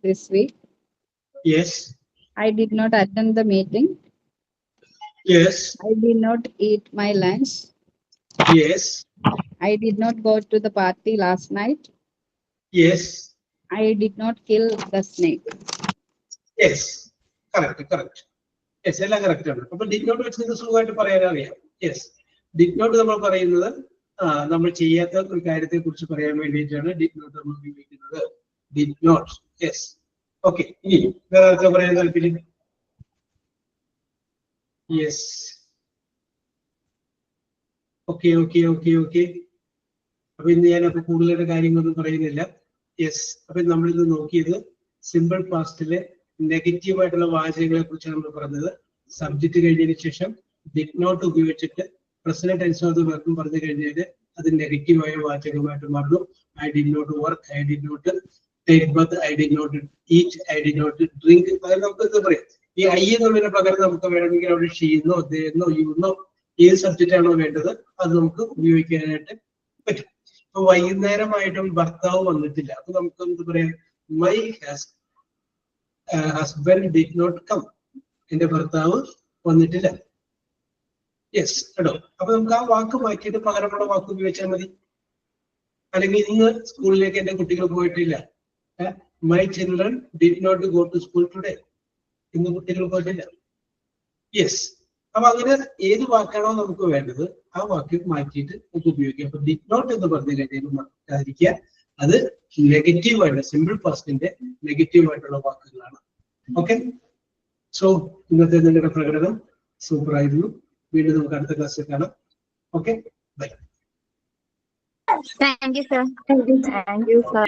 this week. Yes. I did not attend the meeting. Yes. I did not eat my lunch. Yes. I did not go to the party last night. Yes. I did not kill the snake. Yes. Correct. Yes, എല്ലാം കറക്റ്റ് ആണ്. അപ്പൊ ഡിഡ് നോട്ട് വെച്ച് നിങ്ങൾക്ക് സുഖമായിട്ട് പറയാനറിയാം. യെസ്, ഡിഡ് നോട്ട് നമ്മൾ പറയുന്നത് നമ്മൾ ചെയ്യാത്ത ഒരു കാര്യത്തെ കുറിച്ച് പറയാൻ വേണ്ടിയിട്ടാണ് ഡിഡ് നോട്ട് നമ്മൾ ഉപയോഗിക്കുന്നത്. Did not. യെസ്. ഓക്കെ, ഇനി വേറെ പറയാൻ താല്പര്യം? Yes, okay okay okay okay. അപ്പൊ ഇന്ന് ഞാൻ അപ്പൊ കൂടുതലായിട്ട് കാര്യങ്ങളൊന്നും പറയുന്നില്ല. യെസ്, അപ്പൊ നമ്മളിന്ന് നോക്കിയത് സിമ്പിൾ പാസ്റ്റിലെ നെഗറ്റീവ് ആയിട്ടുള്ള വാചകങ്ങളെ കുറിച്ചാണ് നമ്മൾ പറഞ്ഞത്. സബ്ജക്ട് കഴിഞ്ഞതിന് ശേഷം ഡിഡ് നോട്ട് ഉപയോഗിച്ചിട്ട് പ്രസന്റ് ടെൻസ് ഓഫ് ദ വെർബും പറഞ്ഞു കഴിഞ്ഞാൽ അത് നെഗറ്റീവായ വാചകമായിട്ട് മാറുന്നു. I did not work, I did not take birth, I did not eat, I did not drink. അതായത് നമുക്ക് എന്താ പറയാം, ഈ ഐ എന്നുള്ളതിന് പകരം നമുക്ക് വേണമെങ്കിൽ അവിടെ ഷീന്നോ ദേന്നോ യൂന്നോ ഏത് സബ്ജക്റ്റ് ആണോ വേണ്ടത് അത് നമുക്ക് ഉപയോഗിക്കാനായിട്ട് പറ്റും. ഇപ്പൊ വൈകുന്നേരമായിട്ടും ഭർത്താവ് വന്നിട്ടില്ല, അപ്പൊ നമുക്ക് എന്ത് പറയാം, my husband did not come, എന്റെ ഭർത്താവ് വന്നിട്ടില്ല. യെസ് കേട്ടോ. അപ്പൊ നമുക്ക് ആ വാക്ക് മാറ്റിയിട്ട് പകരമുള്ള വാക്ക് ഉപയോഗിച്ചാൽ മതി. അല്ലെങ്കിൽ ഇന്ന് സ്കൂളിലേക്ക് എന്റെ കുട്ടികൾ പോയിട്ടില്ല, my children did not go to school today, ഇന്ന് കുട്ടികൾ പോയിട്ടില്ല. യെസ്, അപ്പൊ അങ്ങനെ ഏത് വാക്കാണോ നമുക്ക് വേണ്ടത് ആ വാക്ക് മാറ്റിയിട്ട് നമുക്ക് ഉപയോഗിക്കാം. അപ്പൊ ഡിഡ് നോട്ട് എന്ന് പറഞ്ഞു കഴിഞ്ഞാൽ മറക്കാതിരിക്കുക, അത് നെഗറ്റീവ് ആയിട്ട് സിമ്പിൾ പാസ്റ്റിന്റെ നെഗറ്റീവ് ആയിട്ടുള്ള വാക്കുകളാണ്. ഓക്കെ, സോ ഇന്നത്തെ നിങ്ങളുടെ പ്രകടനം സൂപ്പർ ആയിരുന്നു. വീണ്ടും നമുക്ക് അടുത്ത ക്ലാസ്സിൽ കാണാം. Okay, bye. Thank you, sir. Thank you, sir.